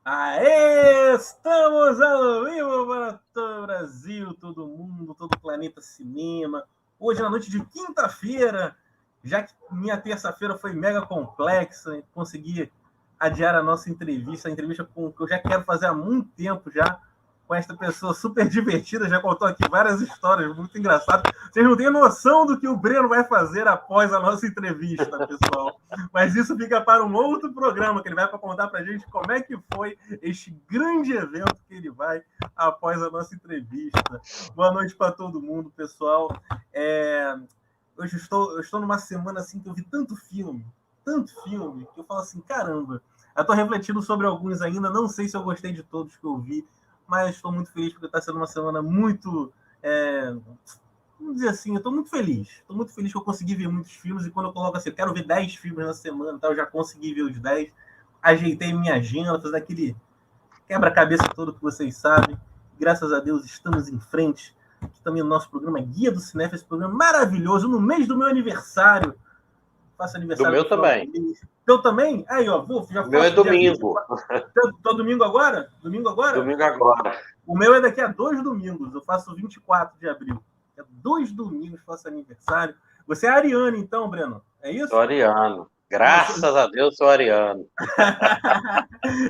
Aê! Estamos ao vivo para todo o Brasil, todo mundo, todo o planeta cinema. Hoje, na noite de quinta-feira, já que minha terça-feira foi mega complexa, consegui adiar a nossa entrevista, a entrevista que eu já quero fazer há muito tempo já, com esta pessoa super divertida, já contou aqui várias histórias muito engraçadas. Vocês não têm noção do que o Breno vai fazer após a nossa entrevista, pessoal. Mas isso fica para um outro programa, que ele vai contar para a gente como é que foi este grande evento que ele vai após a nossa entrevista. Boa noite para todo mundo, pessoal. Hoje eu estou numa semana assim que eu vi tanto filme, que eu falo assim, caramba. Eu estou refletindo sobre alguns ainda, não sei se eu gostei de todos que eu vi, mas estou muito feliz porque está sendo uma semana muito... vamos dizer assim, eu estou muito feliz. Estou muito feliz que eu consegui ver muitos filmes, e quando eu coloco assim, eu quero ver 10 filmes na semana, tá? Eu já consegui ver os 10. Ajeitei minha agenda, fiz aquele quebra-cabeça todo que vocês sabem. Graças a Deus estamos em frente. Aqui também o nosso programa Guia do Cinef, esse programa maravilhoso, no mês do meu aniversário. Faço Do aniversário meu no final também. do mês. Eu também? Aí, ó, já o meu é faço dia domingo. 24. Tô domingo agora? Domingo agora? Domingo agora. O meu é daqui a 2 domingos. Eu faço 24 de abril. É 2 domingos faço aniversário. Você é ariano, então, Breno? É isso? Sou ariano. Graças a Deus sou ariano.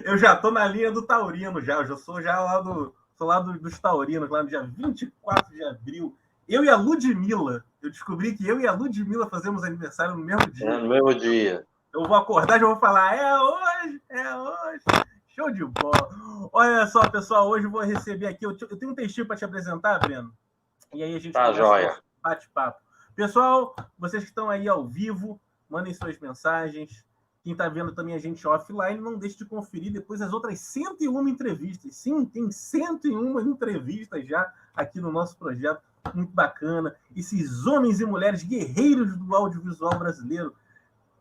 Eu já tô na linha do taurino já. Eu já sou já lá dos taurinos, lá no dia 24 de abril. Eu e a Ludmilla. Eu descobri que eu e a Ludmilla fazemos aniversário no mesmo dia. No mesmo dia. Eu vou acordar e já vou falar, é hoje, é hoje. Show de bola. Olha só, pessoal, hoje eu vou receber aqui, eu tenho um textinho para te apresentar, Breno, e aí a gente Tá, começa o joia. nosso bate-papo. Pessoal, vocês que estão aí ao vivo, mandem suas mensagens. Quem está vendo também a gente offline, não deixe de conferir depois as outras 101 entrevistas. Sim, tem 101 entrevistas já aqui no nosso projeto, muito bacana. Esses homens e mulheres guerreiros do audiovisual brasileiro.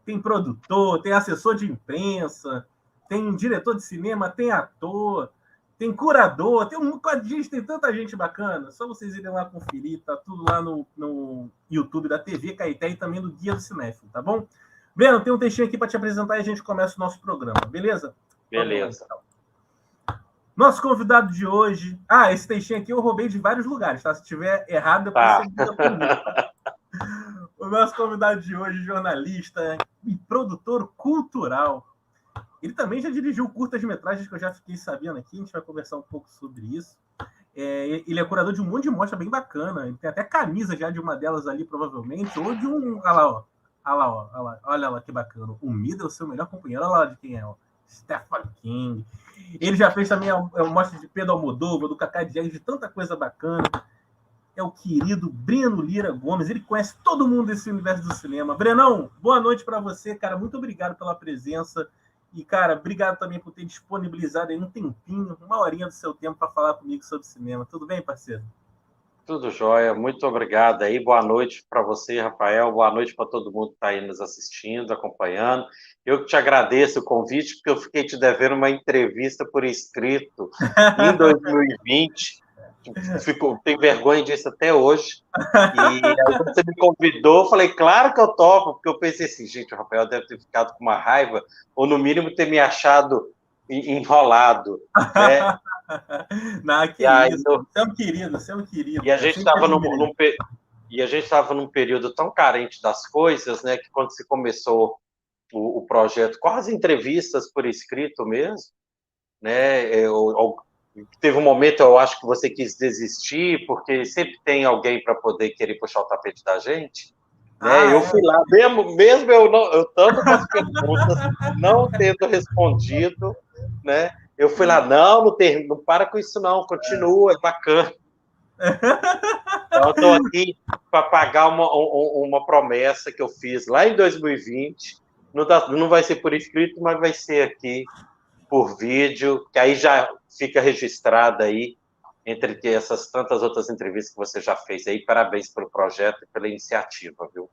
Tem produtor, tem assessor de imprensa, tem diretor de cinema, tem ator, tem curador, tem um quadrista, tem tanta gente bacana. Só vocês irem lá conferir, tá tudo lá no YouTube da TV Caeté e também no Guia do Cinéfilo, tá bom? Breno, tem um textinho aqui para te apresentar e a gente começa o nosso programa, beleza? Beleza. Lá, então. Nosso convidado de hoje... esse textinho aqui eu roubei de vários lugares, tá? Se tiver errado, depois você muda comigo, tá? O nosso convidado de hoje, jornalista e produtor cultural. Ele também já dirigiu curtas-metragens que eu já fiquei sabendo aqui, a gente vai conversar um pouco sobre isso. Ele é curador de um monte de mostra bem bacana. Ele tem até camisa já de uma delas ali, provavelmente, ou de um... Olha lá, ó. Olha lá que bacana. O Mida é o seu melhor companheiro. Olha lá de quem é, ó. Stephen King. Ele já fez também a mostra de Pedro Almodóvar, do Cacá Diegues, de tanta coisa bacana. É o querido Breno Lira Gomes. Ele conhece todo mundo desse universo do cinema. Brenão, boa noite para você, cara. Muito obrigado pela presença. E, cara, obrigado também por ter disponibilizado aí um tempinho, uma horinha do seu tempo para falar comigo sobre cinema. Tudo bem, parceiro? Tudo jóia. Muito obrigado aí. Boa noite para você, Rafael. Boa noite para todo mundo que está aí nos assistindo, acompanhando. Eu que te agradeço o convite, porque eu fiquei te devendo uma entrevista por escrito em 2020. Tenho vergonha disso até hoje. E aí você me convidou, eu falei, claro que eu topo, porque eu pensei assim, gente, o Rafael deve ter ficado com uma raiva, ou no mínimo ter me achado enrolado, né? Não, que aí, isso. Você é um querido, você é um querido. E a gente estava num período tão carente das coisas, né, que quando se começou o projeto, quase entrevistas por escrito mesmo, né, teve um momento, eu acho que você quis desistir, porque sempre tem alguém para poder querer puxar o tapete da gente, né? Eu fui lá, mesmo eu estando com as perguntas, não tendo respondido, né? Eu fui lá, não para com isso não, continua, é bacana. Então, eu estou aqui para pagar uma promessa que eu fiz lá em 2020. Não vai ser por escrito, mas vai ser aqui por vídeo, que aí já fica registrada aí entre essas tantas outras entrevistas que você já fez aí. Parabéns pelo projeto e pela iniciativa, viu?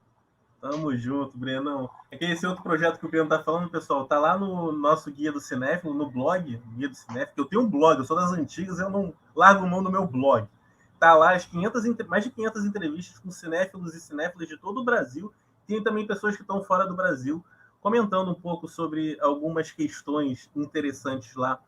Tamo junto, Brenão. É que esse outro projeto que o Breno tá falando, pessoal, tá lá no nosso Guia do Cinéfilo, no blog, Guia do Cinéfilo, que eu tenho um blog, eu sou das antigas, eu não largo mão do meu blog. Tá lá mais de 500 entrevistas com cinéfilos e cinéfilas de todo o Brasil. Tem também pessoas que estão fora do Brasil, comentando um pouco sobre algumas questões interessantes lá.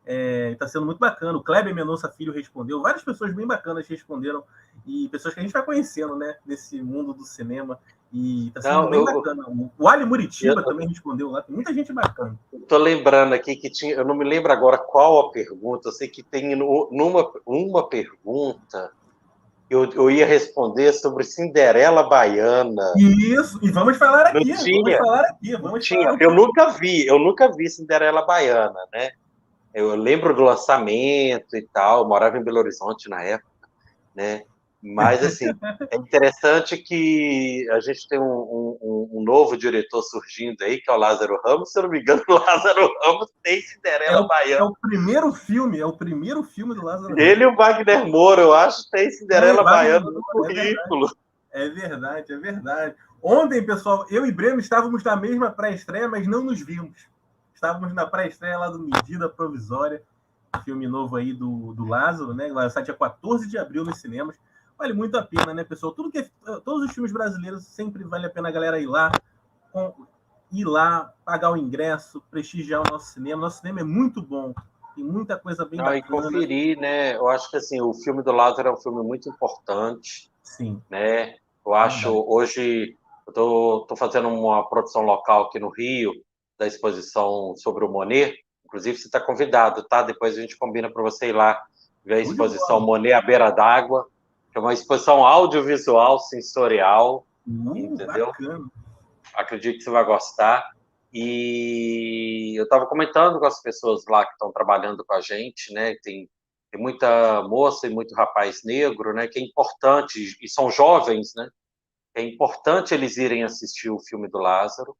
Está sendo muito bacana. O Kleber Mendonça Filho respondeu, várias pessoas bem bacanas responderam, e pessoas que a gente vai conhecendo, né, nesse mundo do cinema, e está sendo bem bacana. O Ali Muritiba também respondeu lá, tem muita gente bacana. Estou lembrando aqui que tinha, eu não me lembro agora qual a pergunta, eu sei que tem uma pergunta, eu ia responder sobre Cinderela Baiana. Isso, e vamos falar aqui, Eu nunca vi Cinderela Baiana, né? Eu lembro do lançamento e tal, eu morava em Belo Horizonte na época, né? Mas, assim, é interessante que a gente tem um novo diretor surgindo aí, que é o Lázaro Ramos. Se eu não me engano, o Lázaro Ramos tem Cinderela Baiana. É o primeiro filme do Lázaro Ramos. Ele e o Wagner Moura, eu acho, tem Cinderela Baiana no currículo. É verdade. Ontem, pessoal, eu e Breno estávamos na mesma pré-estreia, mas não nos vimos. Estávamos na pré-estreia lá do Medida Provisória, filme novo aí do Lázaro, né? Vai sair dia 14 de abril nos cinemas. Vale muito a pena, né, pessoal? Todos os filmes brasileiros sempre vale a pena a galera ir lá, pagar o ingresso, prestigiar o nosso cinema. Nosso cinema é muito bom. Tem muita coisa bem bacana. E conferir, né? Eu acho que assim, o filme do Lázaro é um filme muito importante. Sim. Né? Eu acho, hoje, eu tô fazendo uma produção local aqui no Rio, da exposição sobre o Monet. Inclusive, você está convidado, tá? Depois a gente combina para você ir lá ver a exposição Monet à Beira d'Água, que é uma exposição audiovisual, sensorial, entendeu? Bacana. Acredito que você vai gostar. E eu estava comentando com as pessoas lá que estão trabalhando com a gente, né? Tem muita moça e muito rapaz negro, né? Que é importante, e são jovens, né? É importante eles irem assistir o filme do Lázaro,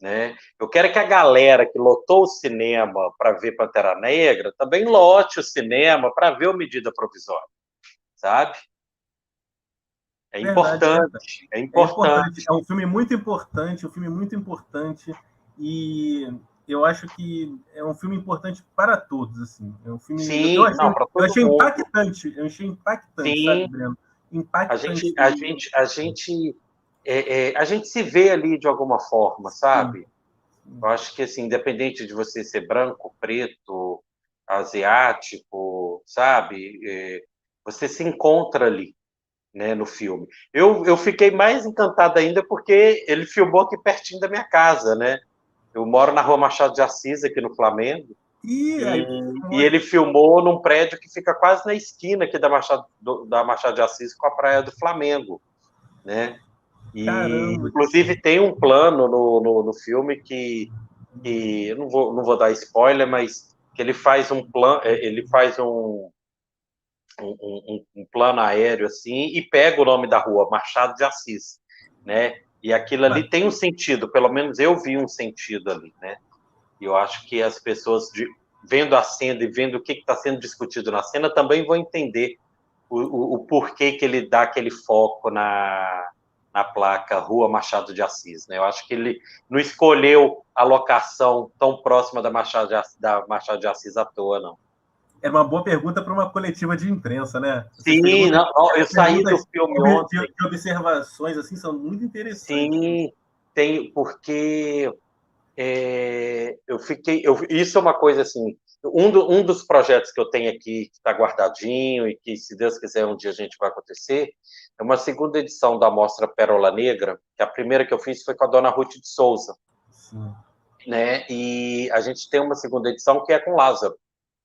né? Eu quero que a galera que lotou o cinema para ver Pantera Negra também lote o cinema para ver o Medida Provisória, sabe? É importante. É um filme muito importante, e eu acho que é um filme importante para todos, assim. É um filme. Sim, eu achei impactante. Eu achei impactante, sim. sabe, Breno? Impactante. A gente se vê ali de alguma forma, sabe? Eu acho que, assim, independente de você ser branco, preto, asiático, sabe? Você se encontra ali, né, no filme. Eu fiquei mais encantado ainda porque ele filmou aqui pertinho da minha casa, né? Eu moro na Rua Machado de Assis, aqui no Flamengo, e ele filmou num prédio que fica quase na esquina aqui da Machado de Assis com a Praia do Flamengo, né? E, inclusive, tem um plano no filme que eu não vou dar spoiler, mas que ele faz um plano aéreo assim e pega o nome da rua, Machado de Assis, né? E aquilo ali tem um sentido, pelo menos eu vi um sentido ali, né? E eu acho que as pessoas, vendo a cena e vendo o que está sendo discutido na cena, também vão entender o porquê que ele dá aquele foco na placa Rua Machado de Assis, né? Eu acho que ele não escolheu a locação tão próxima da Machado de Assis à toa, não. É uma boa pergunta para uma coletiva de imprensa, né? Sim, eu saí do filme ontem. De observações, assim, são muito interessantes. Sim, tem, porque isso é uma coisa assim, um dos projetos que eu tenho aqui, que está guardadinho e que, se Deus quiser, um dia a gente vai acontecer, é uma segunda edição da Mostra Pérola Negra, que a primeira que eu fiz foi com a dona Ruth de Souza. Sim. Né? E a gente tem uma segunda edição que é com Lázaro.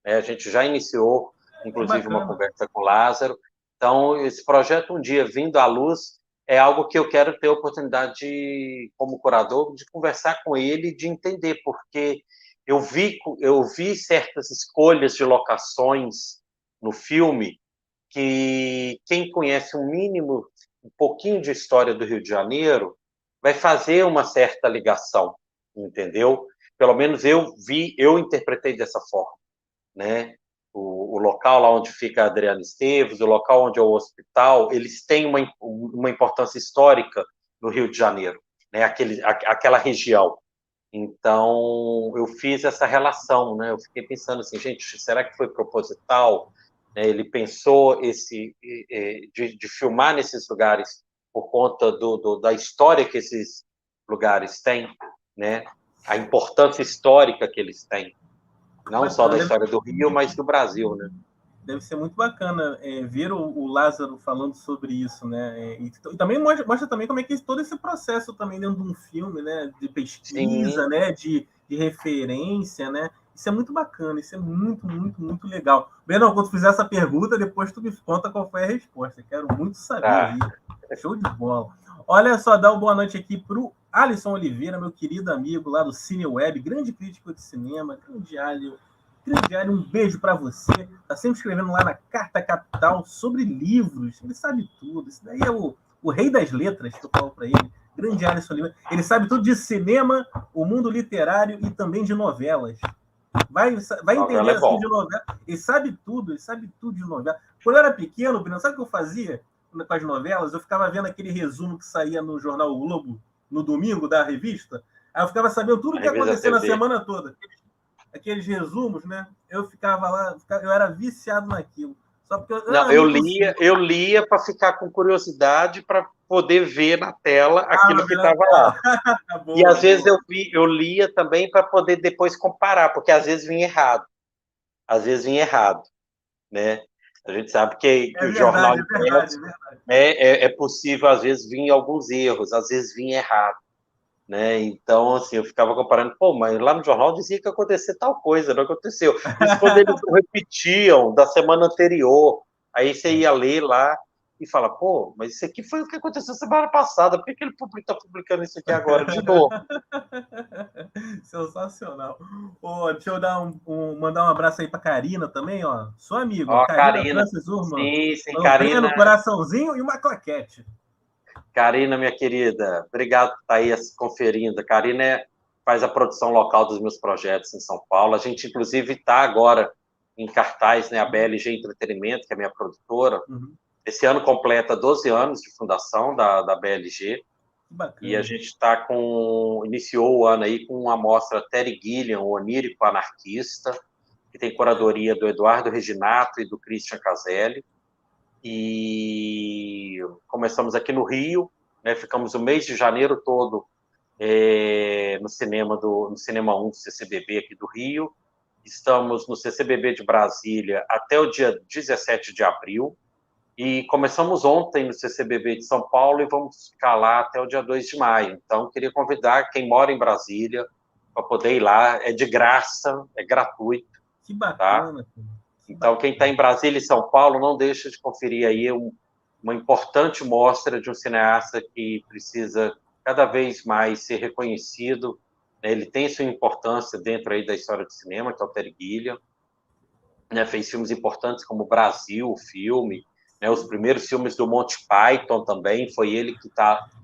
Né? A gente já iniciou, inclusive, uma conversa com Lázaro. Então, esse projeto, um dia vindo à luz, é algo que eu quero ter a oportunidade, como curador, de conversar com ele, de entender, porque eu vi certas escolhas de locações no filme que quem conhece um mínimo, um pouquinho de história do Rio de Janeiro, vai fazer uma certa ligação, entendeu? Pelo menos eu interpretei dessa forma, né? O local lá onde fica a Adriana Esteves, o local onde é o hospital, eles têm uma importância histórica no Rio de Janeiro, né? Aquela região. Então, eu fiz essa relação, né? Eu fiquei pensando assim, gente, será que foi proposital? Ele pensou de filmar nesses lugares por conta da história que esses lugares têm, né? A importância histórica que eles têm. Não só da história do Rio, mas do Brasil, né? Deve ser muito bacana ver o Lázaro falando sobre isso, né? E também mostra também como é que todo esse processo também dentro de um filme, né? De pesquisa, Sim. né? De referência, né? Isso é muito bacana, isso é muito, muito, muito legal. Breno, quando tu fizer essa pergunta, depois tu me conta qual foi a resposta. Quero muito saber aí. Show de bola. Olha só, dá uma boa noite aqui pro Alisson Oliveira, meu querido amigo lá do CineWeb, grande crítico de cinema, grande um beijo para você. Tá sempre escrevendo lá na Carta Capital sobre livros. Ele sabe tudo. Isso daí é o rei das letras, que eu falo para ele. Grande Alisson Oliveira. Ele sabe tudo de cinema, o mundo literário e também de novelas. Vai entender assim de novela. Ele sabe tudo de novela. Quando eu era pequeno, Bruno, sabe o que eu fazia com as novelas? Eu ficava vendo aquele resumo que saía no jornal o Globo no domingo da revista. Aí eu ficava sabendo tudo o que aconteceu na semana toda. Aqueles resumos, né? Eu ficava lá, eu era viciado naquilo. Só porque eu lia para ficar com curiosidade para poder ver na tela aquilo que estava lá. Boa, e às vezes eu lia também para poder depois comparar, porque às vezes vinha errado. Às vezes vinha errado, né? A gente sabe que o jornal é possível, às vezes, vir alguns erros, às vezes vinha errado. Né? Então, assim, eu ficava comparando, pô, mas lá no jornal dizia que ia acontecer tal coisa, não aconteceu. Isso quando eles repetiam da semana anterior, aí você ia ler lá e fala, pô, mas isso aqui foi o que aconteceu semana passada, por que ele está publicando isso aqui agora de novo? Sensacional. Deixa eu mandar um abraço aí para Karina também, ó. Sou amigo, ó, Karina Francis Urman. Sim, Karina. No coraçãozinho e uma claquete. Karina, minha querida, obrigado por estar aí conferindo. A Karina faz a produção local dos meus projetos em São Paulo. A gente, inclusive, está agora em cartaz, né, a BLG Entretenimento, que é a minha produtora. Uhum. Esse ano completa 12 anos de fundação da BLG. E a gente iniciou o ano aí com uma mostra Terry Gilliam, o onírico anarquista, que tem curadoria do Eduardo Reginato e do Christian Caselli. E começamos aqui no Rio, né, ficamos o mês de janeiro todo no Cinema 1 do CCBB aqui do Rio. Estamos no CCBB de Brasília até o dia 17 de abril. E começamos ontem no CCBB de São Paulo e vamos ficar lá até o dia 2 de maio. Então, queria convidar quem mora em Brasília para poder ir lá. É de graça, é gratuito. Que bacana. Tá? Então, quem está em Brasília e São Paulo, não deixa de conferir aí uma importante mostra de um cineasta que precisa cada vez mais ser reconhecido. Ele tem sua importância dentro aí da história do cinema, que é o Terry Gilliam. Né, fez filmes importantes como Brasil, o filme, né, os primeiros filmes do Monty Python também, foi ele que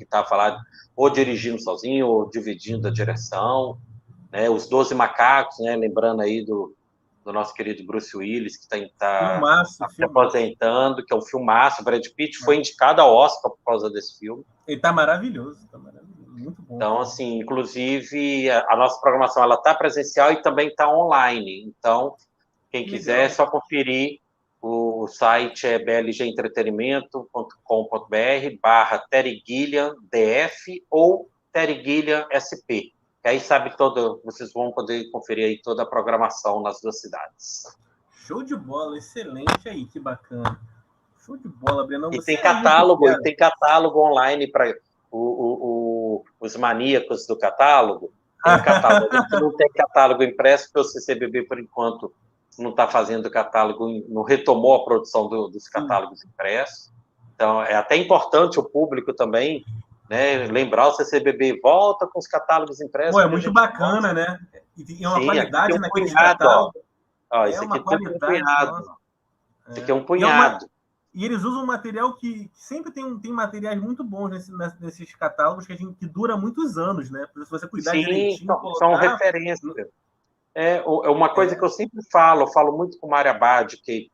estava lá, ou dirigindo sozinho, ou dividindo a direção. Né, os 12 Macacos, né, lembrando aí do nosso querido Bruce Willis, que está se aposentando, que é um filmaço. Brad Pitt foi indicado ao Oscar por causa desse filme. Ele está maravilhoso, muito bom. Então, assim, inclusive, a nossa programação ela está presencial e também está online. Então, quem quiser, é só conferir. O site é blgentretenimento.com.br /Terry Gilliam DF ou Terry Gilliam SP. E aí vocês vão poder conferir aí toda a programação nas duas cidades. Show de bola, excelente aí, que bacana. Show de bola, Brenão. E tem catálogo online para os maníacos do catálogo. Tem catálogo. Não tem catálogo impresso, porque o CCBB, por enquanto, não está fazendo catálogo, não retomou a produção dos catálogos impressos. Então, é até importante o público também, né, lembrar o CCBB, volta com os catálogos impressos. Pô, é muito bacana, né? E é uma qualidade naquele catálogo. Esse aqui tem um punhado. Esse aqui é um punhado. E eles usam um material que sempre tem materiais muito bons nesses catálogos que dura muitos anos, né? Se você cuidar direitinho. São referências. É uma coisa que eu sempre falo muito com o Mário Abad, que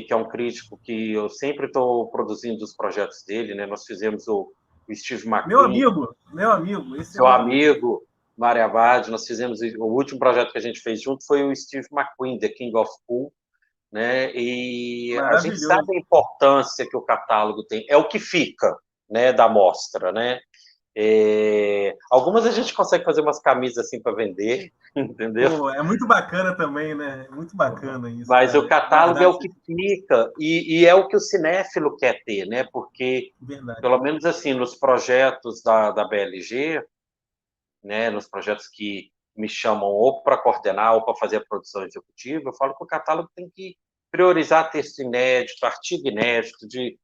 é um crítico que eu sempre estou produzindo os projetos dele, né? Nós fizemos o Steve McQueen. Meu amigo. Seu amigo, Mário Abad, nós fizemos o último projeto que a gente fez junto foi o Steve McQueen, The King of Cool, né? E a gente sabe a importância que o catálogo tem, é o que fica, né, da mostra, né? Algumas a gente consegue fazer umas camisas assim para vender, entendeu? Pô, é muito bacana também, né? É muito bacana isso, Mas cara. o catálogo é Guardar o esse... que fica, e é o que o cinéfilo quer ter, né? Porque, Verdade. pelo menos assim, nos projetos da BLG, né, nos projetos que me chamam ou para coordenar ou para fazer a produção executiva, eu falo que o catálogo tem que priorizar texto inédito, artigo inédito, de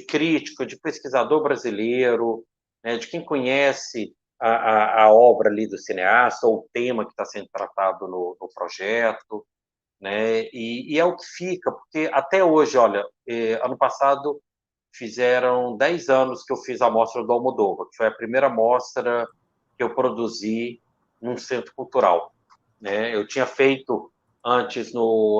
crítico, de pesquisador brasileiro, né, de quem conhece a obra ali do cineasta ou o tema que está sendo tratado no projeto, né, e é o que fica, porque até hoje, olha, ano passado fizeram 10 anos que eu fiz a mostra do Almodóvar, que foi a primeira mostra que eu produzi num centro cultural, né? Eu tinha feito antes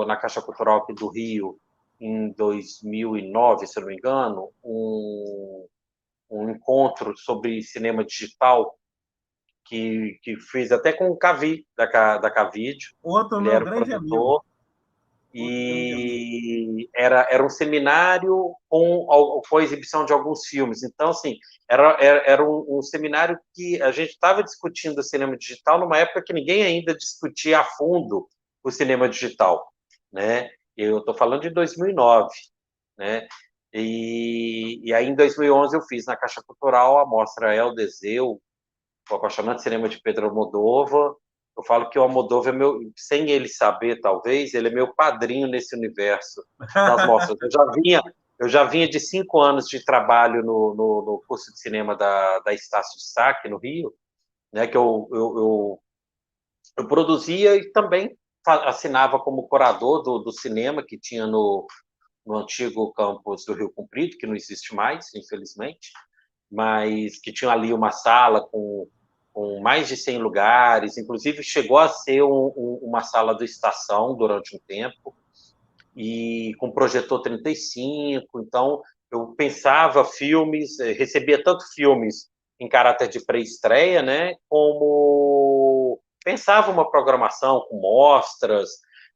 na Caixa Cultural aqui do Rio, em 2009, se eu não me engano, um encontro sobre cinema digital que fiz até com o Cavi, da Cavídeo. Outro Ele meu era o grande amigo. produtor. Outro grande amigo. E era um seminário com a exibição de alguns filmes. Então, assim, era um seminário que a gente estava discutindo o cinema digital numa época que ninguém ainda discutia a fundo o cinema digital, né? Eu estou falando de 2009, né? E aí, em 2011, eu fiz na Caixa Cultural a mostra El Deseu, o apaixonante cinema de Pedro Almodóvar. Eu falo que o Almodóvar é meu, sem ele saber, talvez, ele é meu padrinho nesse universo das mostras. Eu já vinha de 5 anos de trabalho no curso de cinema da Estácio de Sá, aqui no Rio, né, que eu produzia e também assinava como curador do cinema que tinha no antigo campus do Rio Comprido, que não existe mais, infelizmente, mas que tinha ali uma sala com mais de 100 lugares, inclusive chegou a ser uma sala do Estação durante um tempo, e com projetor 35, então eu pensava filmes, recebia tanto filmes em caráter de pré-estreia, né, como pensava uma programação com mostras,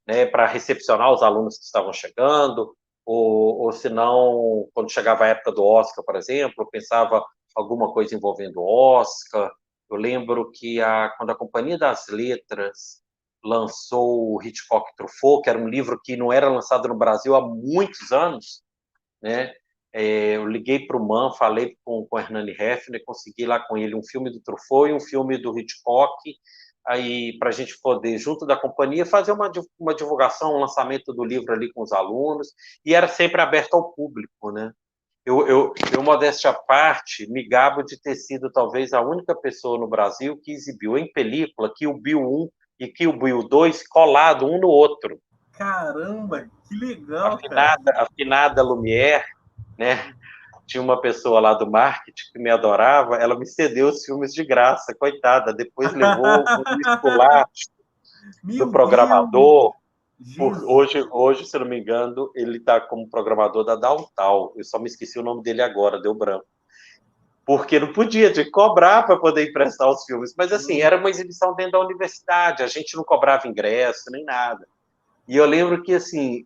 né, para recepcionar os alunos que estavam chegando, ou se não, quando chegava a época do Oscar, por exemplo, eu pensava alguma coisa envolvendo o Oscar. Eu lembro que quando a Companhia das Letras lançou o Hitchcock Truffaut, que era um livro que não era lançado no Brasil há muitos anos, né? Eu liguei para o Man, falei com o Hernani Hefner, consegui lá com ele um filme do Truffaut e um filme do Hitchcock, aí para a gente poder, junto da companhia, fazer uma divulgação, um lançamento do livro ali com os alunos, e era sempre aberto ao público, né? Modéstia à parte, me gabo de ter sido talvez a única pessoa no Brasil que exibiu em película Kill Bill 1 e Kill Bill 2 colado um no outro. Caramba, que legal, cara. Afinada Lumière, né? Tinha uma pessoa lá do marketing que me adorava, ela me cedeu os filmes de graça, coitada. Depois levou um esculacho do Meu Deus, programador. Jesus. Hoje, se eu não me engano, ele está como programador da Downtown. Eu só me esqueci o nome dele agora, deu branco. Porque não podia, tinha que cobrar para poder emprestar os filmes. Mas, assim, era uma exibição dentro da universidade, a gente não cobrava ingresso, nem nada. E eu lembro que, assim,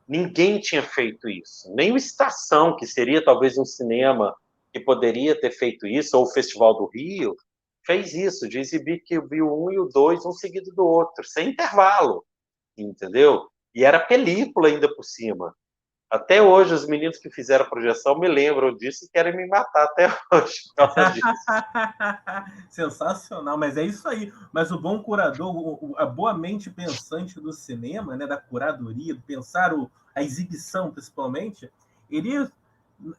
ninguém tinha feito isso. Nem o Estação, que seria talvez um cinema que poderia ter feito isso, ou o Festival do Rio, fez isso, de exibir que o 1 e o 2, um seguido do outro, sem intervalo, entendeu? E era película ainda por cima. Até hoje, os meninos que fizeram a projeção me lembram disso e querem me matar até hoje por causa disso. Sensacional, mas é isso aí. Mas o bom curador, a boa mente pensante do cinema, né, da curadoria, do pensar a exibição principalmente, ele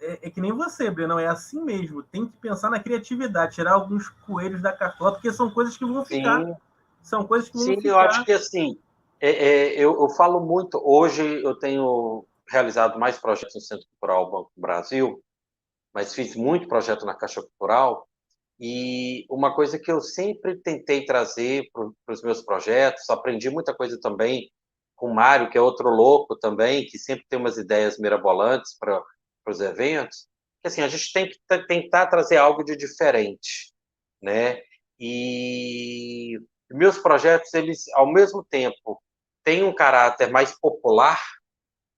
é que nem você, Breno, é assim mesmo. Tem que pensar na criatividade, tirar alguns coelhos da cartola, porque são coisas que vão ficar. Sim, São coisas que vão sim, eu acho ficar. que assim, eu falo muito. Hoje eu tenho realizado mais projetos no Centro Cultural Banco do Brasil, mas fiz muito projeto na Caixa Cultural. E uma coisa que eu sempre tentei trazer para os meus projetos, aprendi muita coisa também com o Mário, que é outro louco também, que sempre tem umas ideias mirabolantes para os eventos, que assim, a gente tem que tentar trazer algo de diferente, né? E meus projetos, eles, ao mesmo tempo, têm um caráter mais popular,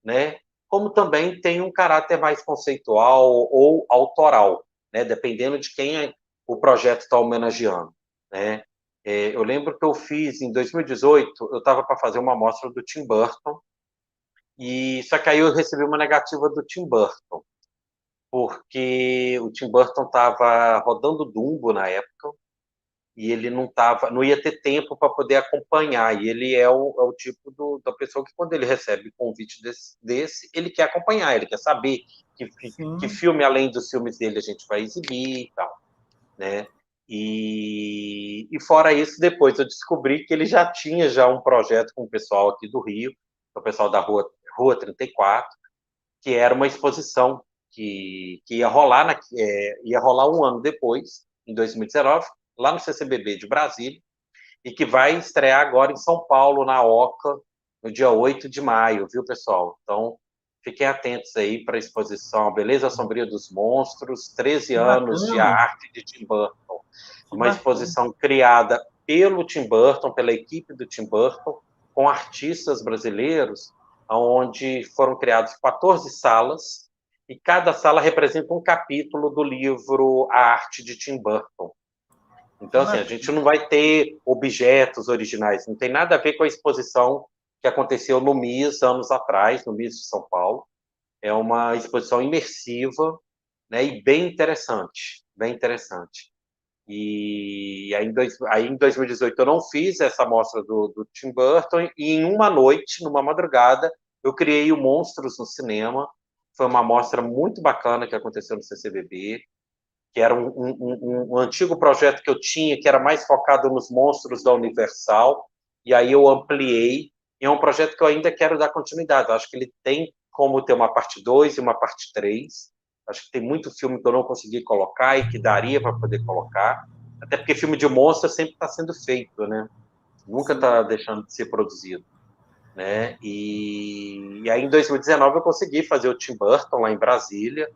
né? Como também tem um caráter mais conceitual ou autoral, né? Dependendo de quem o projeto está homenageando, né? Eu lembro que eu fiz, em 2018, eu estava para fazer uma amostra do Tim Burton, e só que aí eu recebi uma negativa do Tim Burton, porque o Tim Burton estava rodando Dumbo na época, e ele não ia ter tempo para poder acompanhar. E ele é o tipo da pessoa que, quando ele recebe convite desse, ele quer acompanhar, ele quer saber que filme, além dos filmes dele, a gente vai exibir e tal, né? E fora isso, depois eu descobri que ele já tinha um projeto com o pessoal aqui do Rio, o pessoal da Rua 34, que era uma exposição que ia rolar, ia rolar um ano depois, em 2019, lá no CCBB de Brasília, e que vai estrear agora em São Paulo, na Oca, no dia 8 de maio, viu, pessoal? Então, fiquem atentos aí para a exposição Beleza Sombria dos Monstros, 13 anos de arte de Tim Burton. Uma exposição criada pelo Tim Burton, pela equipe do Tim Burton, com artistas brasileiros, onde foram criadas 14 salas, e cada sala representa um capítulo do livro A Arte de Tim Burton. Então, assim, a gente não vai ter objetos originais, não tem nada a ver com a exposição que aconteceu no MIS anos atrás, no MIS de São Paulo. É uma exposição imersiva, né, e bem interessante, bem interessante. E aí em 2018 eu não fiz essa mostra do Tim Burton, e em uma noite, numa madrugada, eu criei o Monstros no Cinema. Foi uma mostra muito bacana que aconteceu no CCBB, que era um antigo projeto que eu tinha, que era mais focado nos monstros da Universal, e aí eu ampliei, e é um projeto que eu ainda quero dar continuidade. Eu acho que ele tem como ter uma parte 2 e uma parte 3. Acho que tem muito filme que eu não consegui colocar e que daria para poder colocar, até porque filme de monstro sempre está sendo feito, né? Nunca está deixando de ser produzido, né? E aí em 2019 eu consegui fazer o Tim Burton lá em Brasília,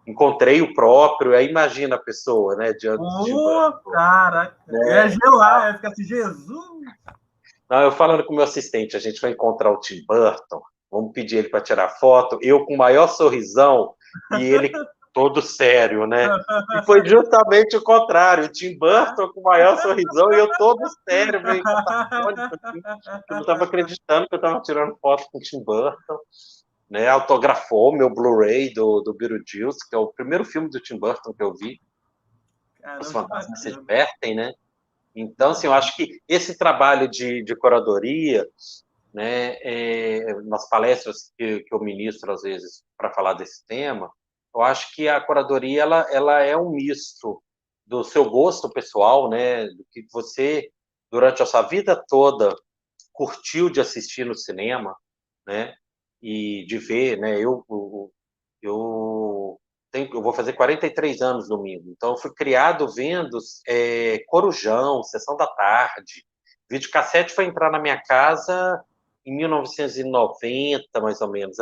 encontrei o próprio, aí imagina a pessoa, né, diante do Tim Burton. Caraca, ia gelar, ia ficar assim, Jesus! Não, eu falando com o meu assistente, a gente vai encontrar o Tim Burton, vamos pedir ele para tirar foto, eu com o maior sorrisão e ele todo sério, né? E foi justamente o contrário, o Tim Burton com o maior sorrisão e eu todo sério, meio catafônico, assim. Eu não estava acreditando que eu estava tirando foto com o Tim Burton, né? Autografou meu Blu-ray do Beetlejuice, que é o primeiro filme do Tim Burton que eu vi. Caramba, Os fantasmas se divertem, né? Então, assim, eu acho que esse trabalho de curadoria, né, nas palestras que eu ministro, às vezes, para falar desse tema, eu acho que a curadoria ela é um misto do seu gosto pessoal, né, do que você, durante a sua vida toda, curtiu de assistir no cinema, né, e de ver, né, eu vou fazer 43 anos domingo, então eu fui criado vendo Corujão, Sessão da Tarde. Videocassete foi entrar na minha casa em 1990, mais ou menos.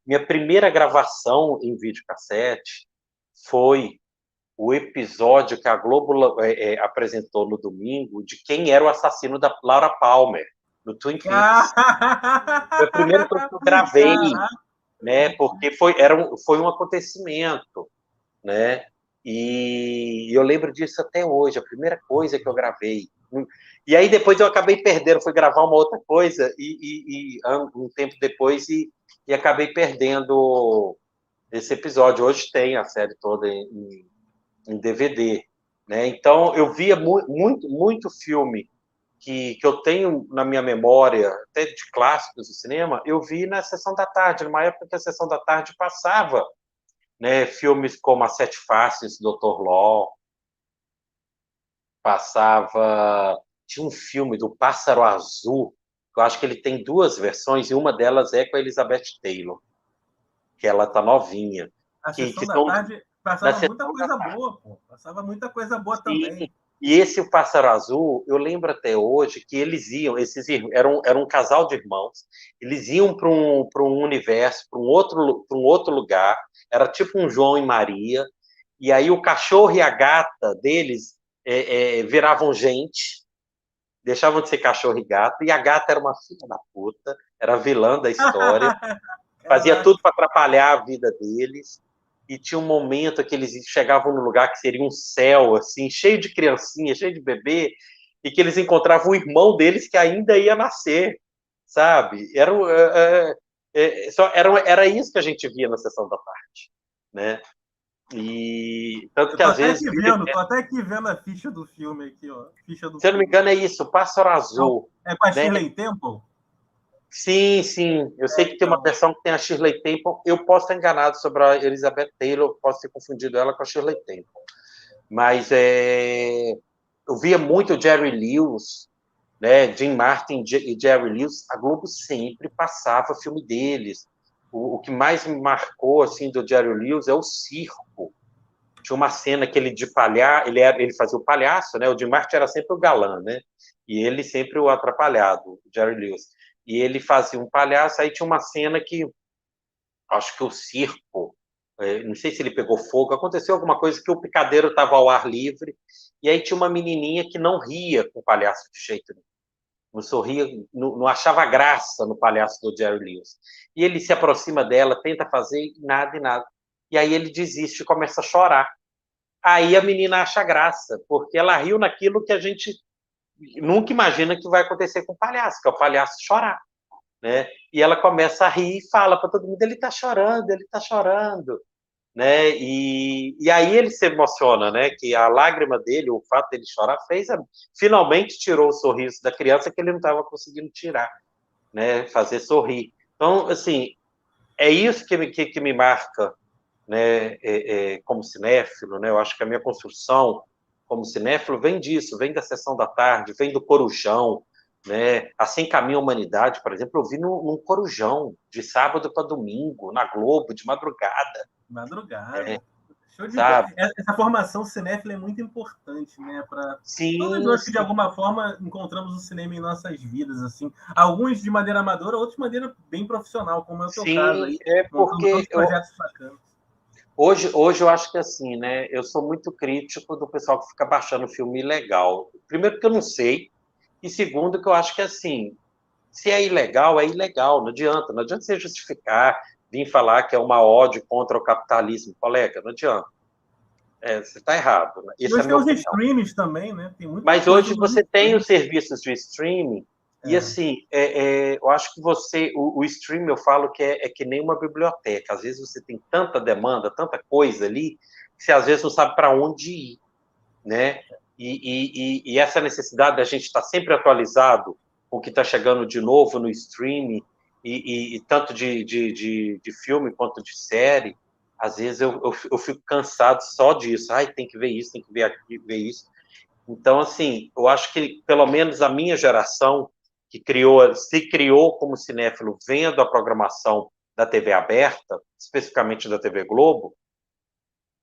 Minha primeira gravação em videocassete foi o episódio que a Globo apresentou no domingo de quem era o assassino da Laura Palmer, no Twin Peaks. Foi a primeira coisa que eu gravei, né? Porque foi um acontecimento, né? E eu lembro disso até hoje, a primeira coisa que eu gravei. E aí depois eu acabei perdendo, fui gravar uma outra coisa um tempo depois e acabei perdendo esse episódio. Hoje tem a série toda em DVD, né? Então eu via muito filme que eu tenho na minha memória, até de clássicos do cinema, eu vi na Sessão da Tarde, numa época que a Sessão da Tarde passava, né, filmes como As Sete Faces, Dr. Law, tinha um filme do Pássaro Azul, que eu acho que ele tem duas versões, e uma delas é com a Elizabeth Taylor, que ela tá novinha. A Sessão da Tarde passava muita coisa boa, pô. Passava muita coisa boa. Sim. Também. E esse O Pássaro Azul, eu lembro até hoje que eles iam, era um casal de irmãos, eles iam para um universo, para um outro lugar, era tipo um João e Maria, e aí o cachorro e a gata deles viravam gente, deixavam de ser cachorro e gato, e a gata era uma filha da puta, era a vilã da história, fazia tudo para atrapalhar a vida deles. e tinha um momento que eles chegavam num lugar que seria um céu, assim, cheio de criancinha, cheio de bebê, e que eles encontravam o irmão deles que ainda ia nascer, sabe? Era isso que a gente via na sessão da tarde, né? E tanto Eu que tô às até vezes, aqui vendo, tô até aqui vendo a ficha do filme aqui, ó. Ficha do se eu não me filme. engano, é isso, Pássaro Não, Azul, é com a né? Shirley Temple? Sim, sim. Eu sei que tem uma Então, versão que tem a Shirley Temple. Eu posso estar enganado sobre a Elizabeth Taylor, posso ter confundido ela com a Shirley Temple. Mas eu via muito o Jerry Lewis, né? Jim Martin e Jerry Lewis. A Globo sempre passava filme deles. O que mais me marcou assim do Jerry Lewis é o circo. Tinha uma cena que ele de palhaço, ele fazia o palhaço, né? O Jim Martin era sempre o galã, né? E ele sempre o atrapalhado, o Jerry Lewis. E ele fazia um palhaço, aí tinha uma cena que acho que o circo, não sei se ele pegou fogo, aconteceu alguma coisa que o picadeiro estava ao ar livre, e aí tinha uma menininha que não ria com o palhaço de jeito nenhum. Não sorria, não achava graça no palhaço do Jerry Lewis. E ele se aproxima dela, tenta fazer nada e nada. E aí ele desiste e começa a chorar. Aí a menina acha graça, porque ela riu naquilo que a gente nunca imagina que vai acontecer com o palhaço, que é o palhaço chorar, né? E ela começa a rir e fala para todo mundo: ele está chorando, né? E aí ele se emociona, né? Que a lágrima dele, o fato dele chorar, finalmente tirou o sorriso da criança que ele não estava conseguindo tirar, né? Fazer sorrir. Então, assim, é isso que me marca, né, como cinéfilo, né? Eu acho que a minha construção como cinéfilo vem disso, vem da Sessão da Tarde, vem do Corujão, né? Assim Caminha a Humanidade, por exemplo, eu vi num Corujão, de sábado para domingo, na Globo, de madrugada. madrugada. Show de bola. Sabe? Essa formação cinéfila é muito importante, né? Para todos Sim, nós que de sim, alguma forma encontramos o cinema em nossas vidas, assim. Alguns de maneira amadora, outros de maneira bem profissional, como é o teu caso sim, aí, é montando porque tantos projetos bacanas. hoje eu acho que assim, né? Eu sou muito crítico do pessoal que fica baixando filme ilegal. Primeiro, porque eu não sei, e segundo, que eu acho que assim, se é ilegal, não adianta você justificar, vir falar que é uma ódio contra o capitalismo, colega, não adianta. Você está errado, né? E Essa é a hoje tem minha os opinião. streams também, né? Tem muita Mas coisa hoje nos você tem os streams. serviços de streaming, e É, assim, eu acho que o streaming, eu falo que é que nem uma biblioteca. Às vezes você tem tanta demanda, tanta coisa ali, que você às vezes não sabe para onde ir, né? E essa necessidade da gente estar sempre atualizado com o que está chegando de novo no streaming, e tanto de filme quanto de série, às vezes eu fico cansado só disso. Ai, tem que ver isso, tem que ver aquilo, ver isso. Então, assim, eu acho que pelo menos a minha geração, que se criou como cinéfilo vendo a programação da TV aberta, especificamente da TV Globo,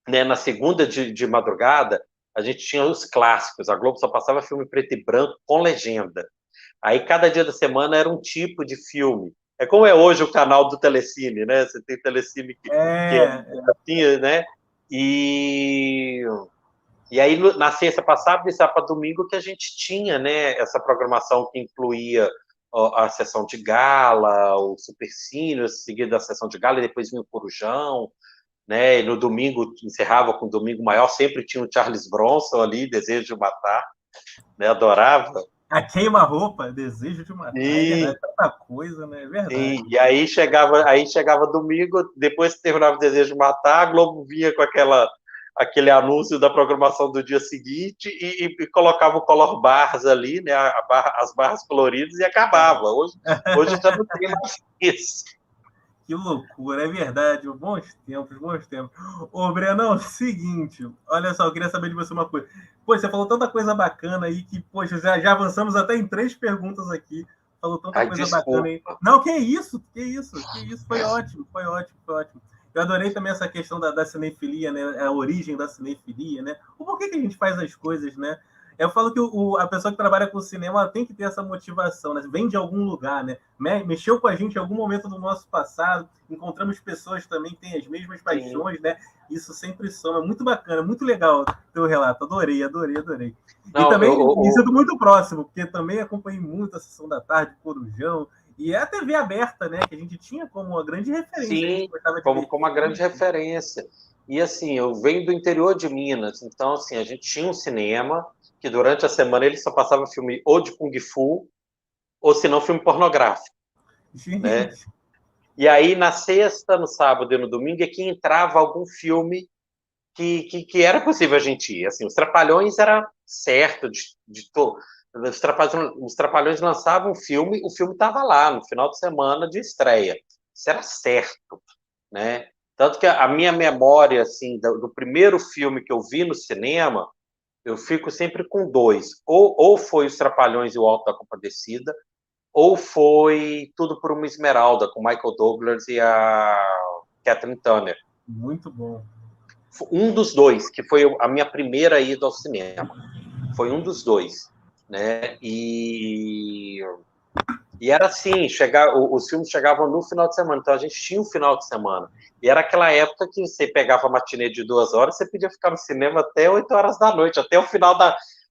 né, na segunda de madrugada, a gente tinha os clássicos. A Globo só passava filme preto e branco com legenda. Aí, cada dia da semana era um tipo de filme. É como é hoje o canal do Telecine, né? Você tem Telecine que é assim, né? E, e aí, na sexta passada, de sábado para domingo, que a gente tinha, né? Essa programação que incluía a sessão de gala, o Supercine, seguido da sessão de gala, e depois vinha o Corujão, né? E no domingo, encerrava com o Domingo Maior, sempre tinha o Charles Bronson ali, Desejo de Matar, né? Adorava. a queima-roupa, desejo de matar, é E, verdade, tanta coisa, né? É verdade. e aí chegava domingo, depois que terminava o Desejo de Matar, a Globo vinha com aquele anúncio da programação do dia seguinte e colocava o color bars ali, né? As barras coloridas e acabava. Hoje já não tem mais isso. Que loucura, é verdade. Bons tempos, bons tempos. Ô, Brenão, seguinte, olha só, eu queria saber de você uma coisa. Pô, você falou tanta coisa bacana aí que, poxa, já avançamos até em 3 perguntas aqui. Falou tanta Ai, coisa bacana aí. desculpa. Não, que isso, que isso, que isso. Foi ótimo, foi ótimo, foi ótimo. Eu adorei também essa questão da cinefilia, né? A origem da cinefilia, né? O porquê que a gente faz as coisas, né? Eu falo que a pessoa que trabalha com cinema ela tem que ter essa motivação, né? Vem de algum lugar, né? Mexeu com a gente em algum momento do nosso passado, encontramos pessoas também que têm as mesmas Sim. paixões, né? Isso sempre soma. Muito bacana, muito legal o teu relato. Adorei, adorei, adorei. E Não, também me sinto muito próximo, porque também acompanhei muito a Sessão da Tarde, Corujão, e é a TV aberta, né? Que a gente tinha como uma grande referência, a gente sim, gostava de ver como uma filme. grande referência. E assim, eu venho do interior de Minas, então assim, a gente tinha um cinema que durante a semana ele só passava filme ou de Kung Fu, ou se não filme pornográfico, né? Gente, E aí na sexta, no sábado e no domingo é que entrava algum filme que era possível a gente ir. Assim, os Trapalhões era certo de to... os Trapalhões lançavam um filme, o filme estava lá no final de semana de estreia. Isso era certo, né? Tanto que a minha memória assim do primeiro filme que eu vi no cinema, eu fico sempre com dois. Ou foi Os Trapalhões e o Alto da Compadecida, ou foi Tudo por uma Esmeralda, com Michael Douglas e a Kathleen Turner. muito bom. Um dos dois, que foi a minha primeira ida ao cinema. Foi um dos dois, né? E era assim, os filmes chegavam no final de semana, então a gente tinha um final de semana. E era aquela época que você pegava a matinê de 2 horas, você podia ficar no cinema até 8 horas da noite, até o final